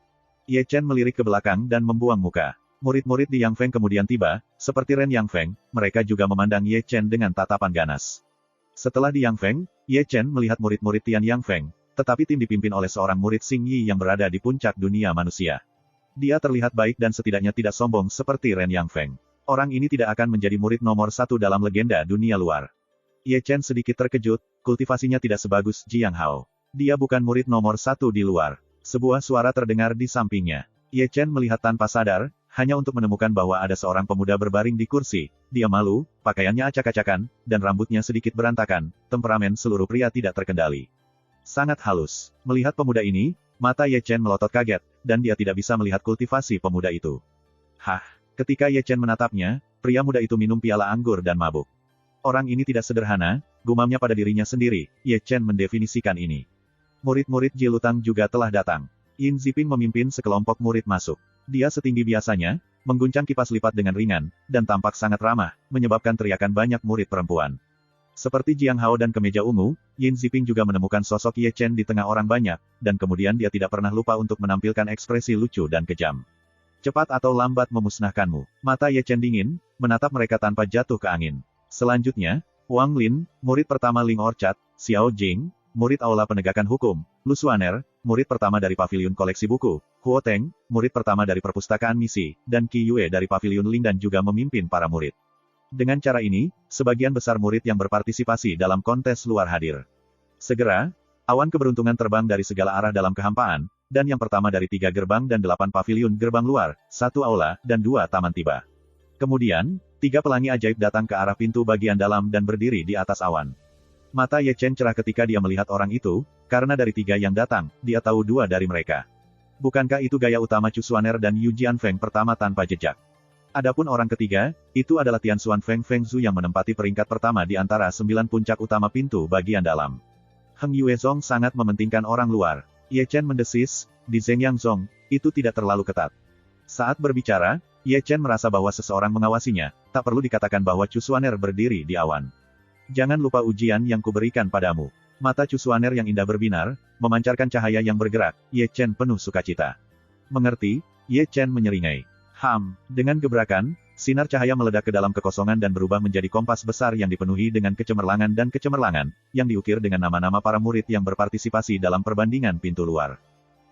Ye Chen melirik ke belakang dan membuang muka. Murid-murid di Yang Feng kemudian tiba, seperti Ren Yang Feng, mereka juga memandang Ye Chen dengan tatapan ganas. Setelah di Yang Feng, Ye Chen melihat murid-murid Tian Yang Feng, tetapi tim dipimpin oleh seorang murid Xing Yi yang berada di puncak dunia manusia. Dia terlihat baik dan setidaknya tidak sombong seperti Ren Yang Feng. Orang ini tidak akan menjadi murid nomor 1 dalam legenda dunia luar. Ye Chen sedikit terkejut, kultivasinya tidak sebagus Jiang Hao. Dia bukan murid nomor 1 di luar. Sebuah suara terdengar di sampingnya. Ye Chen melihat tanpa sadar, hanya untuk menemukan bahwa ada seorang pemuda berbaring di kursi. Dia malu, pakaiannya acak-acakan, dan rambutnya sedikit berantakan. Temperamen seluruh pria tidak terkendali. Sangat halus. Melihat pemuda ini, mata Ye Chen melotot kaget, dan dia tidak bisa melihat kultivasi pemuda itu. Hah! Ketika Ye Chen menatapnya, pria muda itu minum piala anggur dan mabuk. Orang ini tidak sederhana, gumamnya pada dirinya sendiri. Ye Chen mendefinisikan ini. Murid-murid Ji Lutang juga telah datang. Yin Ziping memimpin sekelompok murid masuk. Dia setinggi biasanya, mengguncang kipas lipat dengan ringan, dan tampak sangat ramah, menyebabkan teriakan banyak murid perempuan. Seperti Jiang Hao dan kemeja ungu, Yin Ziping juga menemukan sosok Ye Chen di tengah orang banyak, dan kemudian dia tidak pernah lupa untuk menampilkan ekspresi lucu dan kejam. Cepat atau lambat memusnahkanmu. Mata Ye Chen dingin, menatap mereka tanpa jatuh ke angin. Selanjutnya, Wang Lin, murid pertama Ling Orchard, Xiao Jing, murid Aula Penegakan Hukum, Lu Xuaner, murid pertama dari Paviliun Koleksi Buku, Huo Teng, murid pertama dari Perpustakaan Misi, dan Qi Yue dari Paviliun Lingdan juga memimpin para murid. Dengan cara ini, sebagian besar murid yang berpartisipasi dalam kontes luar hadir. Segera, awan keberuntungan terbang dari segala arah dalam kehampaan, dan yang pertama dari 3 gerbang dan 8 paviliun gerbang luar, 1 aula, dan 2 taman tiba. Kemudian, 3 pelangi ajaib datang ke arah pintu bagian dalam dan berdiri di atas awan. Mata Ye Chen cerah ketika dia melihat orang itu, karena dari 3 yang datang, dia tahu 2 dari mereka. Bukankah itu gaya utama Chu Xuaner dan Yu Jianfeng pertama tanpa jejak? Adapun orang ketiga, itu adalah Tian Xuan Feng Fengzhu yang menempati peringkat pertama di antara 9 puncak utama pintu bagian dalam. Heng Yuezong sangat mementingkan orang luar. Ye Chen mendesis, di Zhengyang Zong, itu tidak terlalu ketat. Saat berbicara, Ye Chen merasa bahwa seseorang mengawasinya, tak perlu dikatakan bahwa Chu Xuaner berdiri di awan. Jangan lupa ujian yang kuberikan padamu. Mata Chu Xuaner yang indah berbinar, memancarkan cahaya yang bergerak. Ye Chen penuh sukacita. Mengerti? Ye Chen menyeringai. Dengan gebrakan, sinar cahaya meledak ke dalam kekosongan dan berubah menjadi kompas besar yang dipenuhi dengan kecemerlangan dan kecemerlangan, yang diukir dengan nama-nama para murid yang berpartisipasi dalam perbandingan pintu luar.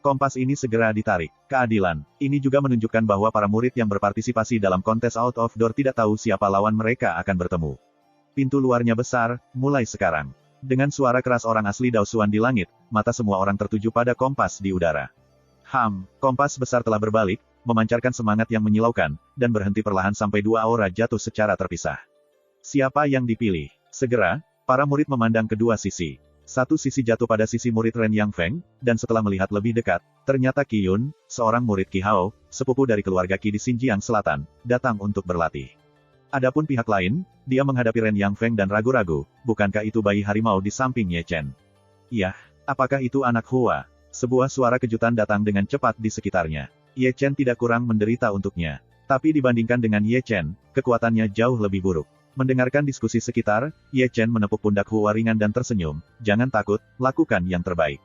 Kompas ini segera ditarik. Keadilan. Ini juga menunjukkan bahwa para murid yang berpartisipasi dalam kontes out of door tidak tahu siapa lawan mereka akan bertemu. Pintu luarnya besar, mulai sekarang. Dengan suara keras orang asli Daosuan di langit, mata semua orang tertuju pada kompas di udara. Kompas besar telah berbalik, memancarkan semangat yang menyilaukan, dan berhenti perlahan sampai 2 aura jatuh secara terpisah. Siapa yang dipilih? Segera, para murid memandang kedua sisi. Satu sisi jatuh pada sisi murid Ren Yang Feng, dan setelah melihat lebih dekat, ternyata Qi Yun, seorang murid Qi Hao, sepupu dari keluarga Qi di Xinjiang Selatan, datang untuk berlatih. Adapun pihak lain, dia menghadapi Ren Yang Feng dan ragu-ragu, bukankah itu bayi harimau di samping Ye Chen? Yah, apakah itu anak Hua? Sebuah suara kejutan datang dengan cepat di sekitarnya. Ye Chen tidak kurang menderita untuknya. Tapi dibandingkan dengan Ye Chen, kekuatannya jauh lebih buruk. Mendengarkan diskusi sekitar, Ye Chen menepuk pundak Hua ringan dan tersenyum. Jangan takut, lakukan yang terbaik.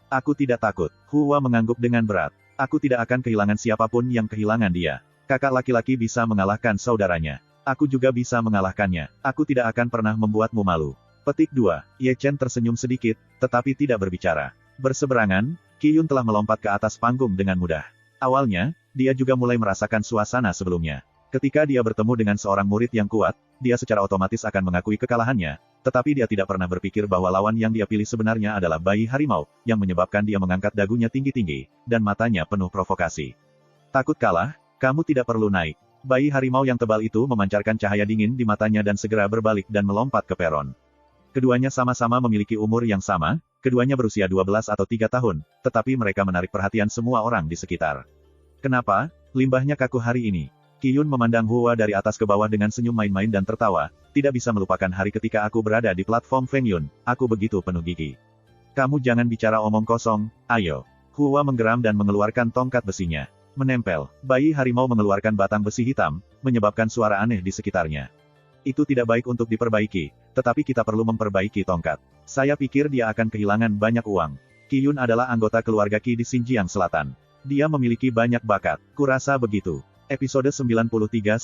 Aku tidak takut. Hua mengangguk dengan berat. Aku tidak akan kehilangan siapapun yang kehilangan dia. Kakak laki-laki bisa mengalahkan saudaranya. Aku juga bisa mengalahkannya. Aku tidak akan pernah membuatmu malu. Petik 2. Ye Chen tersenyum sedikit, tetapi tidak berbicara. Berseberangan, Qi Yun telah melompat ke atas panggung dengan mudah. Awalnya, dia juga mulai merasakan suasana sebelumnya. Ketika dia bertemu dengan seorang murid yang kuat, dia secara otomatis akan mengakui kekalahannya, tetapi dia tidak pernah berpikir bahwa lawan yang dia pilih sebenarnya adalah bayi harimau, yang menyebabkan dia mengangkat dagunya tinggi-tinggi, dan matanya penuh provokasi. Takut kalah? Kamu tidak perlu naik. Bayi harimau yang tebal itu memancarkan cahaya dingin di matanya dan segera berbalik dan melompat ke peron. Keduanya sama-sama memiliki umur yang sama, keduanya berusia 12 atau 3 tahun, tetapi mereka menarik perhatian semua orang di sekitar. Kenapa? Limbahnya kaku hari ini. Qi Yun memandang Hua dari atas ke bawah dengan senyum main-main dan tertawa, tidak bisa melupakan hari ketika aku berada di platform Feng Yun, aku begitu penuh gigi. Kamu jangan bicara omong kosong, ayo. Hua menggeram dan mengeluarkan tongkat besinya. Menempel, bayi harimau mengeluarkan batang besi hitam, menyebabkan suara aneh di sekitarnya. Itu tidak baik untuk diperbaiki, tetapi kita perlu memperbaiki tongkat. Saya pikir dia akan kehilangan banyak uang. Qi Yun adalah anggota keluarga Qi di Xinjiang Selatan. Dia memiliki banyak bakat. Kurasa begitu. Episode 93-94.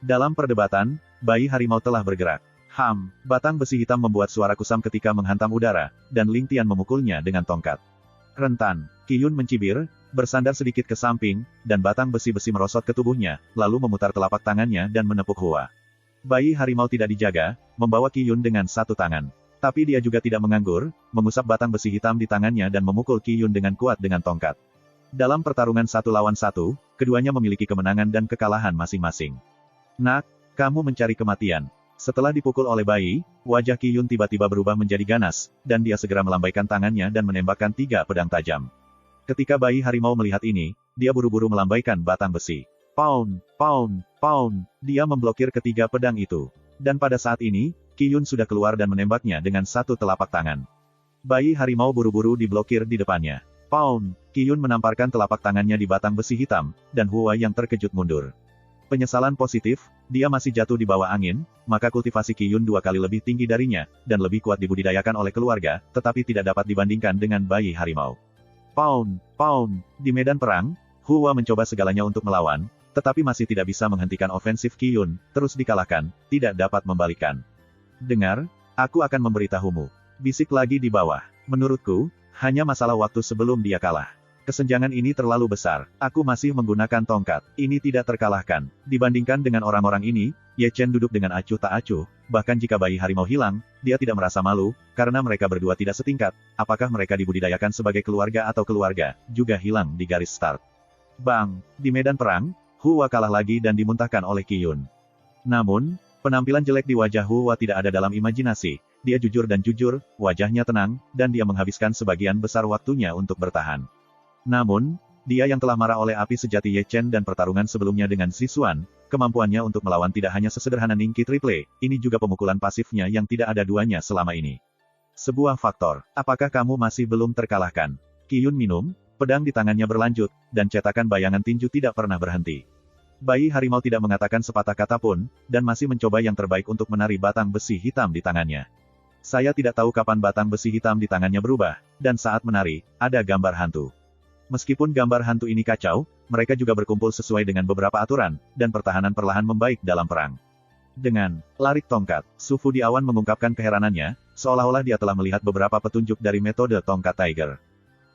Dalam perdebatan, bayi harimau telah bergerak. Batang besi hitam membuat suara kusam ketika menghantam udara, dan Ling Tian memukulnya dengan tongkat. Rentan, Qi Yun mencibir, bersandar sedikit ke samping, dan batang besi-besi merosot ke tubuhnya, lalu memutar telapak tangannya dan menepuk Hua. Bayi harimau tidak dijaga, membawa Qi Yun dengan satu tangan. Tapi dia juga tidak menganggur, mengusap batang besi hitam di tangannya dan memukul Qi Yun dengan kuat dengan tongkat. Dalam pertarungan 1 lawan 1, keduanya memiliki kemenangan dan kekalahan masing-masing. Nak, kamu mencari kematian. Setelah dipukul oleh bayi, wajah Qi Yun tiba-tiba berubah menjadi ganas, dan dia segera melambaikan tangannya dan menembakkan 3 pedang tajam. Ketika bayi harimau melihat ini, dia buru-buru melambaikan batang besi. Pound, pound, pound, dia memblokir ketiga pedang itu. Dan pada saat ini, Qi Yun sudah keluar dan menembaknya dengan satu telapak tangan. Bayi harimau buru-buru diblokir di depannya. Pound! Qiyun menamparkan telapak tangannya di batang besi hitam, dan Hua yang terkejut mundur. Penyesalan positif, dia masih jatuh di bawah angin, maka kultivasi Qiyun 2 kali lebih tinggi darinya, dan lebih kuat dibudidayakan oleh keluarga, tetapi tidak dapat dibandingkan dengan bayi harimau. Pound! Pound! Di medan perang, Hua mencoba segalanya untuk melawan, tetapi masih tidak bisa menghentikan ofensif Qiyun, terus dikalahkan, tidak dapat membalikkan. Dengar, aku akan memberitahumu. Bisik lagi di bawah. Menurutku, hanya masalah waktu sebelum dia kalah. Kesenjangan ini terlalu besar. Aku masih menggunakan tongkat. Ini tidak terkalahkan. Dibandingkan dengan orang-orang ini, Ye Chen duduk dengan acuh tak acuh. Bahkan jika bayi harimau hilang, dia tidak merasa malu, karena mereka berdua tidak setingkat. Apakah mereka dibudidayakan sebagai keluarga atau keluarga, juga hilang di garis start. Bang! Di medan perang, Hua kalah lagi dan dimuntahkan oleh Qiyun. Namun, penampilan jelek di wajah Hua tidak ada dalam imajinasi. Dia jujur dan jujur, wajahnya tenang, dan dia menghabiskan sebagian besar waktunya untuk bertahan. Namun, dia yang telah marah oleh api sejati Ye Chen dan pertarungan sebelumnya dengan Sichuan, kemampuannya untuk melawan tidak hanya sesederhana Ningqi Triple, ini juga pemukulan pasifnya yang tidak ada duanya selama ini. Sebuah faktor, apakah kamu masih belum terkalahkan? Qiyun minum, pedang di tangannya berlanjut, dan cetakan bayangan tinju tidak pernah berhenti. Bayi harimau tidak mengatakan sepatah kata pun, dan masih mencoba yang terbaik untuk menari batang besi hitam di tangannya. Saya tidak tahu kapan batang besi hitam di tangannya berubah, dan saat menari, ada gambar hantu. Meskipun gambar hantu ini kacau, mereka juga berkumpul sesuai dengan beberapa aturan, dan pertahanan perlahan membaik dalam perang. Dengan larik tongkat, Su Fu di awan mengungkapkan keheranannya, seolah-olah dia telah melihat beberapa petunjuk dari metode tongkat Tiger.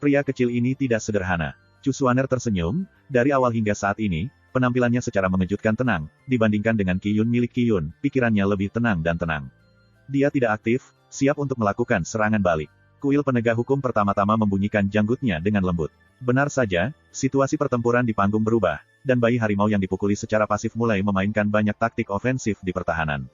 Pria kecil ini tidak sederhana. Chu Xuaner tersenyum, dari awal hingga saat ini, penampilannya secara mengejutkan tenang, dibandingkan dengan Qiyun milik Qiyun, pikirannya lebih tenang dan tenang. Dia tidak aktif, siap untuk melakukan serangan balik. Kuil penegak hukum pertama-tama membunyikan janggutnya dengan lembut. Benar saja, situasi pertempuran di panggung berubah, dan bayi harimau yang dipukuli secara pasif mulai memainkan banyak taktik ofensif di pertahanan.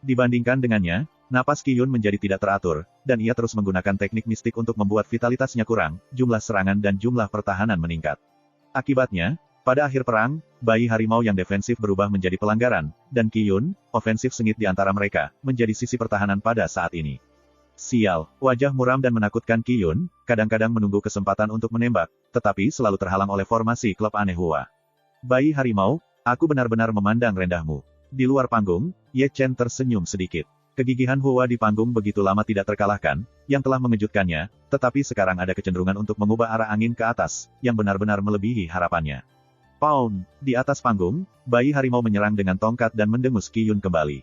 Dibandingkan dengannya, napas Qiyun menjadi tidak teratur, dan ia terus menggunakan teknik mistik untuk membuat vitalitasnya kurang, jumlah serangan dan jumlah pertahanan meningkat. Akibatnya, pada akhir perang, bayi harimau yang defensif berubah menjadi pelanggaran, dan Qiyun, ofensif sengit di antara mereka, menjadi sisi pertahanan pada saat ini. Sial, wajah muram dan menakutkan Qiyun, kadang-kadang menunggu kesempatan untuk menembak, tetapi selalu terhalang oleh formasi klub aneh Hua. Bayi harimau, aku benar-benar memandang rendahmu. Di luar panggung, Ye Chen tersenyum sedikit. Kegigihan Hua di panggung begitu lama tidak terkalahkan, yang telah mengejutkannya, tetapi sekarang ada kecenderungan untuk mengubah arah angin ke atas, yang benar-benar melebihi harapannya. Pound! Di atas panggung, bayi harimau menyerang dengan tongkat dan mendengus Qiyun kembali.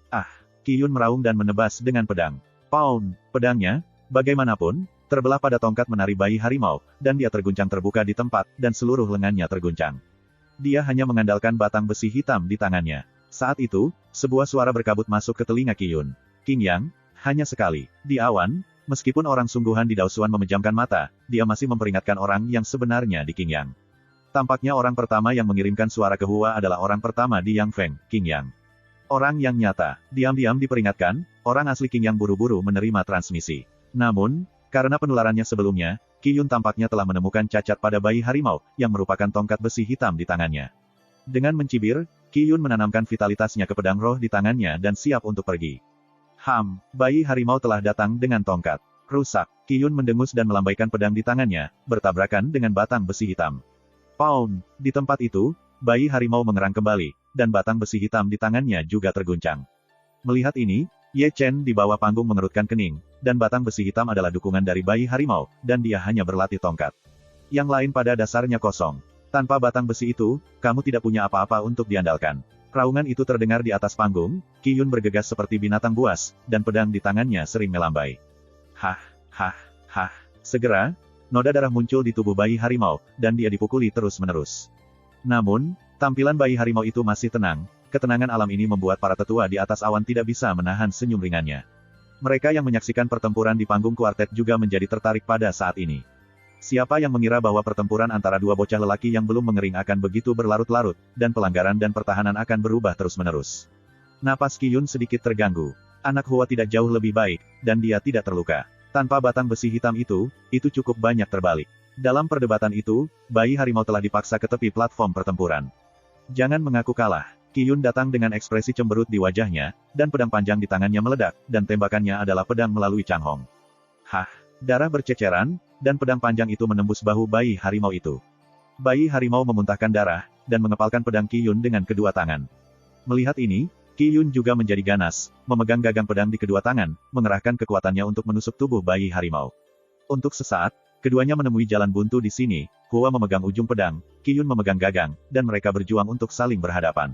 Ah! Qiyun meraung dan menebas dengan pedang. Pound! Pedangnya, bagaimanapun, terbelah pada tongkat menari bayi harimau, dan dia terguncang terbuka di tempat, dan seluruh lengannya terguncang. Dia hanya mengandalkan batang besi hitam di tangannya. Saat itu, sebuah suara berkabut masuk ke telinga Qiyun. Qingyang, hanya sekali. Di awan, meskipun orang sungguhan di Daosuan memejamkan mata, dia masih memperingatkan orang yang sebenarnya di Qingyang. Tampaknya orang pertama yang mengirimkan suara ke Hua adalah orang pertama di Yang Feng, Qingyang. Orang yang nyata, diam-diam diperingatkan, orang asli Qingyang buru-buru menerima transmisi. Namun, karena penularannya sebelumnya, Qiyun tampaknya telah menemukan cacat pada bayi harimau, yang merupakan tongkat besi hitam di tangannya. Dengan mencibir, Qiyun menanamkan vitalitasnya ke pedang roh di tangannya dan siap untuk pergi. Bayi harimau telah datang dengan tongkat. Rusak, Qiyun mendengus dan melambaikan pedang di tangannya, bertabrakan dengan batang besi hitam. Pound! Di tempat itu, bayi harimau mengerang kembali, dan batang besi hitam di tangannya juga terguncang. Melihat ini, Ye Chen di bawah panggung mengerutkan kening, dan batang besi hitam adalah dukungan dari bayi harimau, dan dia hanya berlatih tongkat. Yang lain pada dasarnya kosong. Tanpa batang besi itu, kamu tidak punya apa-apa untuk diandalkan. Raungan itu terdengar di atas panggung, Qiyun bergegas seperti binatang buas, dan pedang di tangannya sering melambai. Segera, noda darah muncul di tubuh bayi harimau, dan dia dipukuli terus-menerus. Namun, tampilan bayi harimau itu masih tenang, ketenangan alam ini membuat para tetua di atas awan tidak bisa menahan senyum ringannya. Mereka yang menyaksikan pertempuran di panggung kuartet juga menjadi tertarik pada saat ini. Siapa yang mengira bahwa pertempuran antara dua bocah lelaki yang belum mengering akan begitu berlarut-larut, dan pelanggaran dan pertahanan akan berubah terus-menerus. Napas Qiyun sedikit terganggu. Anak Hua tidak jauh lebih baik, dan dia tidak terluka. Tanpa batang besi hitam itu cukup banyak terbalik. Dalam perdebatan itu, bayi harimau telah dipaksa ke tepi platform pertempuran. Jangan mengaku kalah. Qiyun datang dengan ekspresi cemberut di wajahnya, dan pedang panjang di tangannya meledak, dan tembakannya adalah pedang melalui Changhong. Darah berceceran, dan pedang panjang itu menembus bahu bayi harimau itu. Bayi harimau memuntahkan darah, dan mengepalkan pedang Qi Yun dengan kedua tangan. Melihat ini, Qi Yun juga menjadi ganas, memegang gagang pedang di kedua tangan, mengerahkan kekuatannya untuk menusuk tubuh bayi harimau. Untuk sesaat, keduanya menemui jalan buntu di sini. Hua memegang ujung pedang, Qi Yun memegang gagang, dan mereka berjuang untuk saling berhadapan.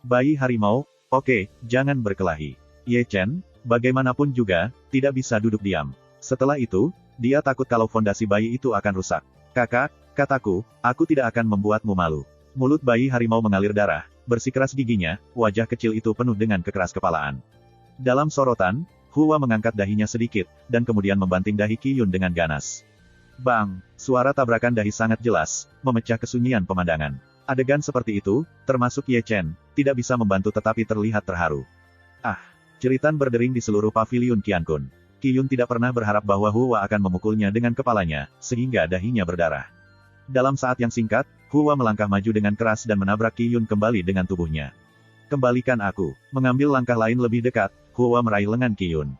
Bayi harimau, oke, jangan berkelahi. Ye Chen, bagaimanapun juga, tidak bisa duduk diam. Setelah itu, dia takut kalau fondasi bayi itu akan rusak. Kakak, kataku, aku tidak akan membuatmu malu. Mulut bayi harimau mengalir darah, bersikeras giginya, wajah kecil itu penuh dengan kekeras kepalaan. Dalam sorotan, Hua mengangkat dahinya sedikit, dan kemudian membanting dahi Qi Yun dengan ganas. Bang! Suara tabrakan dahi sangat jelas, memecah kesunyian pemandangan. Adegan seperti itu, termasuk Ye Chen, tidak bisa membantu tetapi terlihat terharu. Ah! Jeritan berdering di seluruh paviliun Qiankun. Qi Yun tidak pernah berharap bahwa Hua akan memukulnya dengan kepalanya, sehingga dahinya berdarah. Dalam saat yang singkat, Hua melangkah maju dengan keras dan menabrak Qi Yun kembali dengan tubuhnya. Kembalikan aku. Mengambil langkah lain lebih dekat, Hua meraih lengan Qi Yun.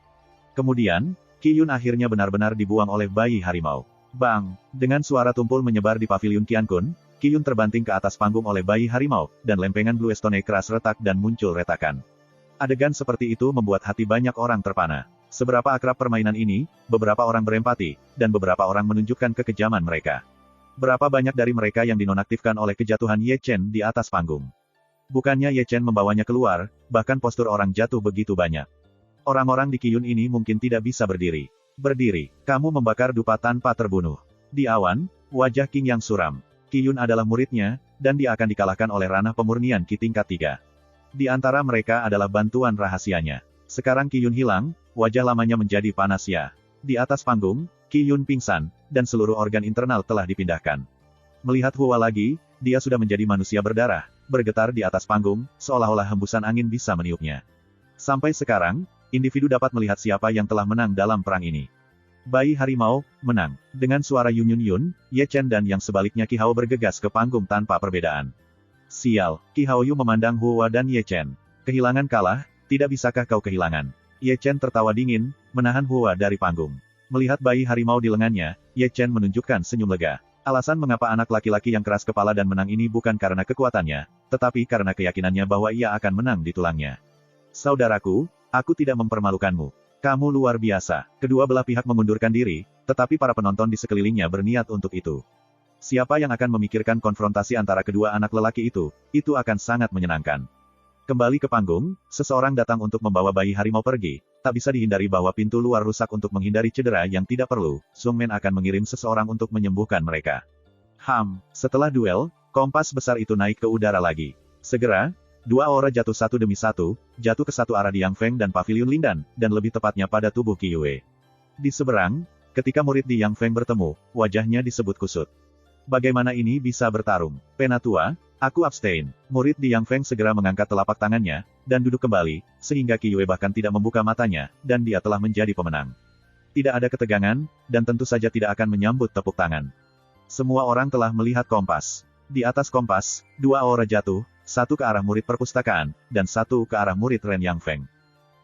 Kemudian, Qi Yun akhirnya benar-benar dibuang oleh bayi harimau. Bang! Dengan suara tumpul menyebar di paviliun Qiankun, Qi Yun terbanting ke atas panggung oleh bayi harimau, dan lempengan Bluestone keras retak dan muncul retakan. Adegan seperti itu membuat hati banyak orang terpana. Seberapa akrab permainan ini, beberapa orang berempati, dan beberapa orang menunjukkan kekejaman mereka. Berapa banyak dari mereka yang dinonaktifkan oleh kejatuhan Ye Chen di atas panggung. Bukannya Ye Chen membawanya keluar, bahkan postur orang jatuh begitu banyak. Orang-orang di Qi Yun ini mungkin tidak bisa berdiri. Berdiri, kamu membakar dupa tanpa terbunuh. Di awan, wajah King yang suram. Qi Yun adalah muridnya, dan dia akan dikalahkan oleh ranah pemurnian Qi tingkat 3. Di antara mereka adalah bantuan rahasianya. Sekarang Qi Yun hilang, wajah lamanya menjadi panas ya. Di atas panggung, Qi Yun pingsan, dan seluruh organ internal telah dipindahkan. Melihat Hua lagi, dia sudah menjadi manusia berdarah, bergetar di atas panggung, seolah-olah hembusan angin bisa meniupnya. Sampai sekarang, individu dapat melihat siapa yang telah menang dalam perang ini. Bayi harimau, menang. Dengan suara Yun Yun Yun, Ye Chen dan yang sebaliknya Qi Hao bergegas ke panggung tanpa perbedaan. Sial, Qi Hao Yu memandang Hua dan Ye Chen. Kehilangan kalah, tidak bisakah kau kehilangan? Ye Chen tertawa dingin, menahan Hua dari panggung. Melihat bayi harimau di lengannya, Ye Chen menunjukkan senyum lega. Alasan mengapa anak laki-laki yang keras kepala dan menang ini bukan karena kekuatannya, tetapi karena keyakinannya bahwa ia akan menang di tulangnya. Saudaraku, aku tidak mempermalukanmu. Kamu luar biasa. Kedua belah pihak mengundurkan diri, tetapi para penonton di sekelilingnya berniat untuk itu. Siapa yang akan memikirkan konfrontasi antara kedua anak lelaki itu akan sangat menyenangkan. Kembali ke panggung, seseorang datang untuk membawa bayi harimau pergi. Tak bisa dihindari bahwa pintu luar rusak untuk menghindari cedera yang tidak perlu. Sung Men akan mengirim seseorang untuk menyembuhkan mereka. Setelah duel, kompas besar itu naik ke udara lagi. Segera, dua aura jatuh satu demi satu, jatuh ke satu arah di Yang Feng dan Paviliun Lindan, dan lebih tepatnya pada tubuh Qi Yue. Di seberang, ketika murid di Yang Feng bertemu, wajahnya disebut kusut. Bagaimana ini bisa bertarung? Penatua, aku abstain. Murid di Yang Feng segera mengangkat telapak tangannya, dan duduk kembali, sehingga Qi Yue bahkan tidak membuka matanya, dan dia telah menjadi pemenang. Tidak ada ketegangan, dan tentu saja tidak akan menyambut tepuk tangan. Semua orang telah melihat kompas. Di atas kompas, dua aura jatuh, satu ke arah murid perpustakaan, dan satu ke arah murid Ren Yang Feng.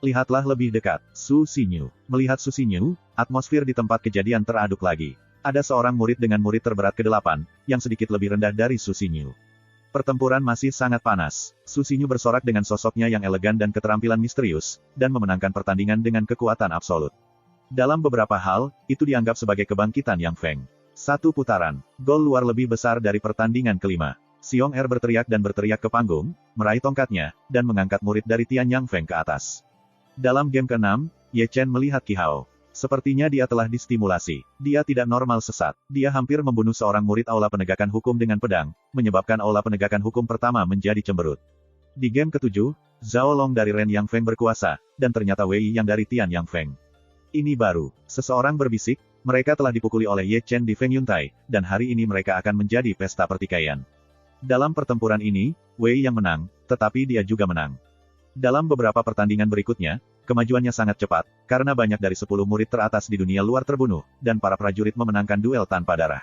Lihatlah lebih dekat, Su Xinyu. Melihat Su Xinyu, atmosfer di tempat kejadian teraduk lagi. Ada seorang murid dengan murid terberat ke-8, yang sedikit lebih rendah dari Su Xinyu. Pertempuran masih sangat panas. Su Xinyu bersorak dengan sosoknya yang elegan dan keterampilan misterius, dan memenangkan pertandingan dengan kekuatan absolut. Dalam beberapa hal, itu dianggap sebagai kebangkitan Yang Feng. Satu putaran, gol luar lebih besar dari pertandingan kelima. Xiong Er berteriak dan berteriak ke panggung, meraih tongkatnya, dan mengangkat murid dari Tian Yang Feng ke atas. Dalam game ke-6, Ye Chen melihat Qi Hao. Sepertinya dia telah distimulasi. Dia tidak normal sesat. Dia hampir membunuh seorang murid aula penegakan hukum dengan pedang, menyebabkan aula penegakan hukum pertama menjadi cemberut. Di game ke-7, Zhao Long dari Ren Yang Feng berkuasa, dan ternyata Wei yang dari Tian Yang Feng. Ini baru. Seseorang berbisik, mereka telah dipukuli oleh Ye Chen di Feng Yuntai, dan hari ini mereka akan menjadi pesta pertikaian. Dalam pertempuran ini, Wei yang menang, tetapi dia juga menang. Dalam beberapa pertandingan berikutnya, kemajuannya sangat cepat, karena banyak dari 10 murid teratas di dunia luar terbunuh, dan para prajurit memenangkan duel tanpa darah.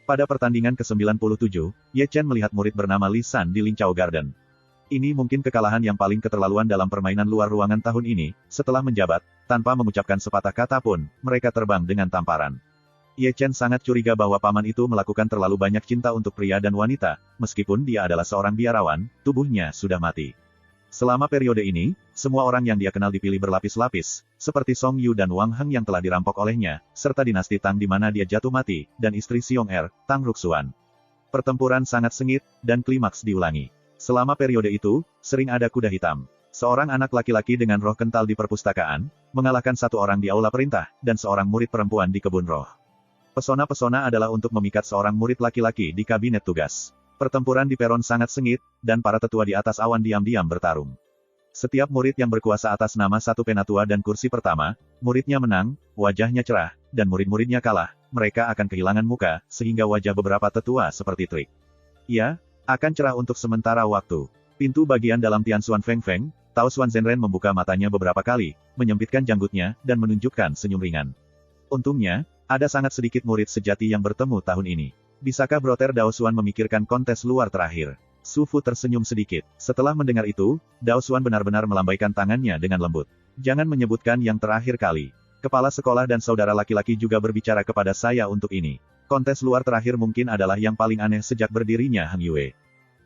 Pada pertandingan ke-97, Ye Chen melihat murid bernama Li San di Linchao Garden. Ini mungkin kekalahan yang paling keterlaluan dalam permainan luar ruangan tahun ini. Setelah menjabat, tanpa mengucapkan sepatah kata pun, mereka terbang dengan tamparan. Ye Chen sangat curiga bahwa paman itu melakukan terlalu banyak cinta untuk pria dan wanita, meskipun dia adalah seorang biarawan, tubuhnya sudah mati. Selama periode ini, semua orang yang dia kenal dipilih berlapis-lapis, seperti Song Yu dan Wang Heng yang telah dirampok olehnya, serta dinasti Tang di mana dia jatuh mati, dan istri Xiong Er, Tang Ruxuan. Pertempuran sangat sengit, dan klimaks diulangi. Selama periode itu, sering ada kuda hitam. Seorang anak laki-laki dengan roh kental di perpustakaan, mengalahkan satu orang di aula perintah, dan seorang murid perempuan di kebun roh. Pesona-pesona adalah untuk memikat seorang murid laki-laki di kabinet tugas. Pertempuran di peron sangat sengit, dan para tetua di atas awan diam-diam bertarung. Setiap murid yang berkuasa atas nama satu penatua dan kursi pertama, muridnya menang, wajahnya cerah, dan murid-muridnya kalah, mereka akan kehilangan muka, sehingga wajah beberapa tetua seperti trik. Ya, akan cerah untuk sementara waktu. Pintu bagian dalam Tianxuan Feng Feng, Tao Xuan Zhenren membuka matanya beberapa kali, menyempitkan janggutnya, dan menunjukkan senyum ringan. Untungnya, ada sangat sedikit murid sejati yang bertemu tahun ini. Bisakah Broter Dao Xuan memikirkan kontes luar terakhir? Su Fu tersenyum sedikit. Setelah mendengar itu, Dao Xuan benar-benar melambaikan tangannya dengan lembut. Jangan menyebutkan yang terakhir kali. Kepala sekolah dan saudara laki-laki juga berbicara kepada saya untuk ini. Kontes luar terakhir mungkin adalah yang paling aneh sejak berdirinya Heng Yue.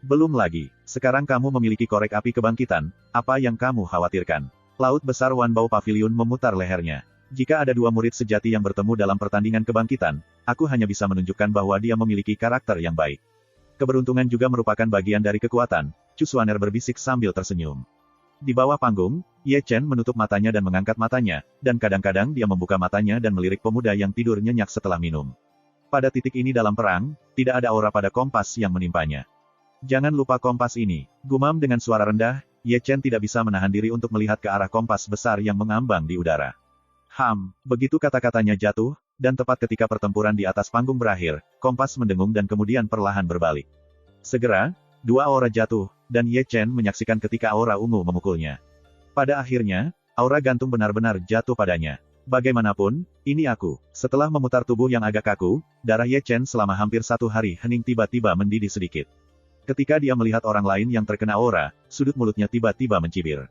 Belum lagi, sekarang kamu memiliki korek api kebangkitan, apa yang kamu khawatirkan? Laut besar Wan Bao Pavilion memutar lehernya. Jika ada dua murid sejati yang bertemu dalam pertandingan kebangkitan, aku hanya bisa menunjukkan bahwa dia memiliki karakter yang baik. Keberuntungan juga merupakan bagian dari kekuatan, Chu Xuaner berbisik sambil tersenyum. Di bawah panggung, Ye Chen menutup matanya dan mengangkat matanya, dan kadang-kadang dia membuka matanya dan melirik pemuda yang tidur nyenyak setelah minum. Pada titik ini dalam perang, tidak ada aura pada kompas yang menimpanya. Jangan lupa kompas ini, gumam dengan suara rendah, Ye Chen tidak bisa menahan diri untuk melihat ke arah kompas besar yang mengambang di udara. Begitu kata-katanya jatuh, dan tepat ketika pertempuran di atas panggung berakhir, kompas mendengung dan kemudian perlahan berbalik. Segera, dua aura jatuh, dan Ye Chen menyaksikan ketika aura ungu memukulnya. Pada akhirnya, aura gantung benar-benar jatuh padanya. Bagaimanapun, ini aku. Setelah memutar tubuh yang agak kaku, darah Ye Chen selama hampir 1 hari hening tiba-tiba mendidih sedikit. Ketika dia melihat orang lain yang terkena aura, sudut mulutnya tiba-tiba mencibir.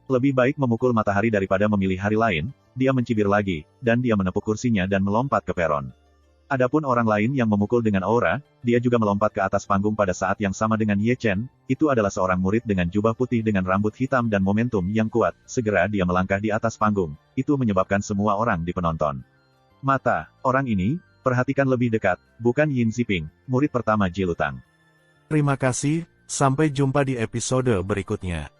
Lebih baik memukul matahari daripada memilih hari lain, dia mencibir lagi, dan dia menepuk kursinya dan melompat ke peron. Adapun orang lain yang memukul dengan aura, dia juga melompat ke atas panggung pada saat yang sama dengan Ye Chen, itu adalah seorang murid dengan jubah putih dengan rambut hitam dan momentum yang kuat, segera dia melangkah di atas panggung, itu menyebabkan semua orang di penonton. Mata, orang ini, perhatikan lebih dekat, bukan Yin Ziping, murid pertama Ji Lutang. Terima kasih, sampai jumpa di episode berikutnya.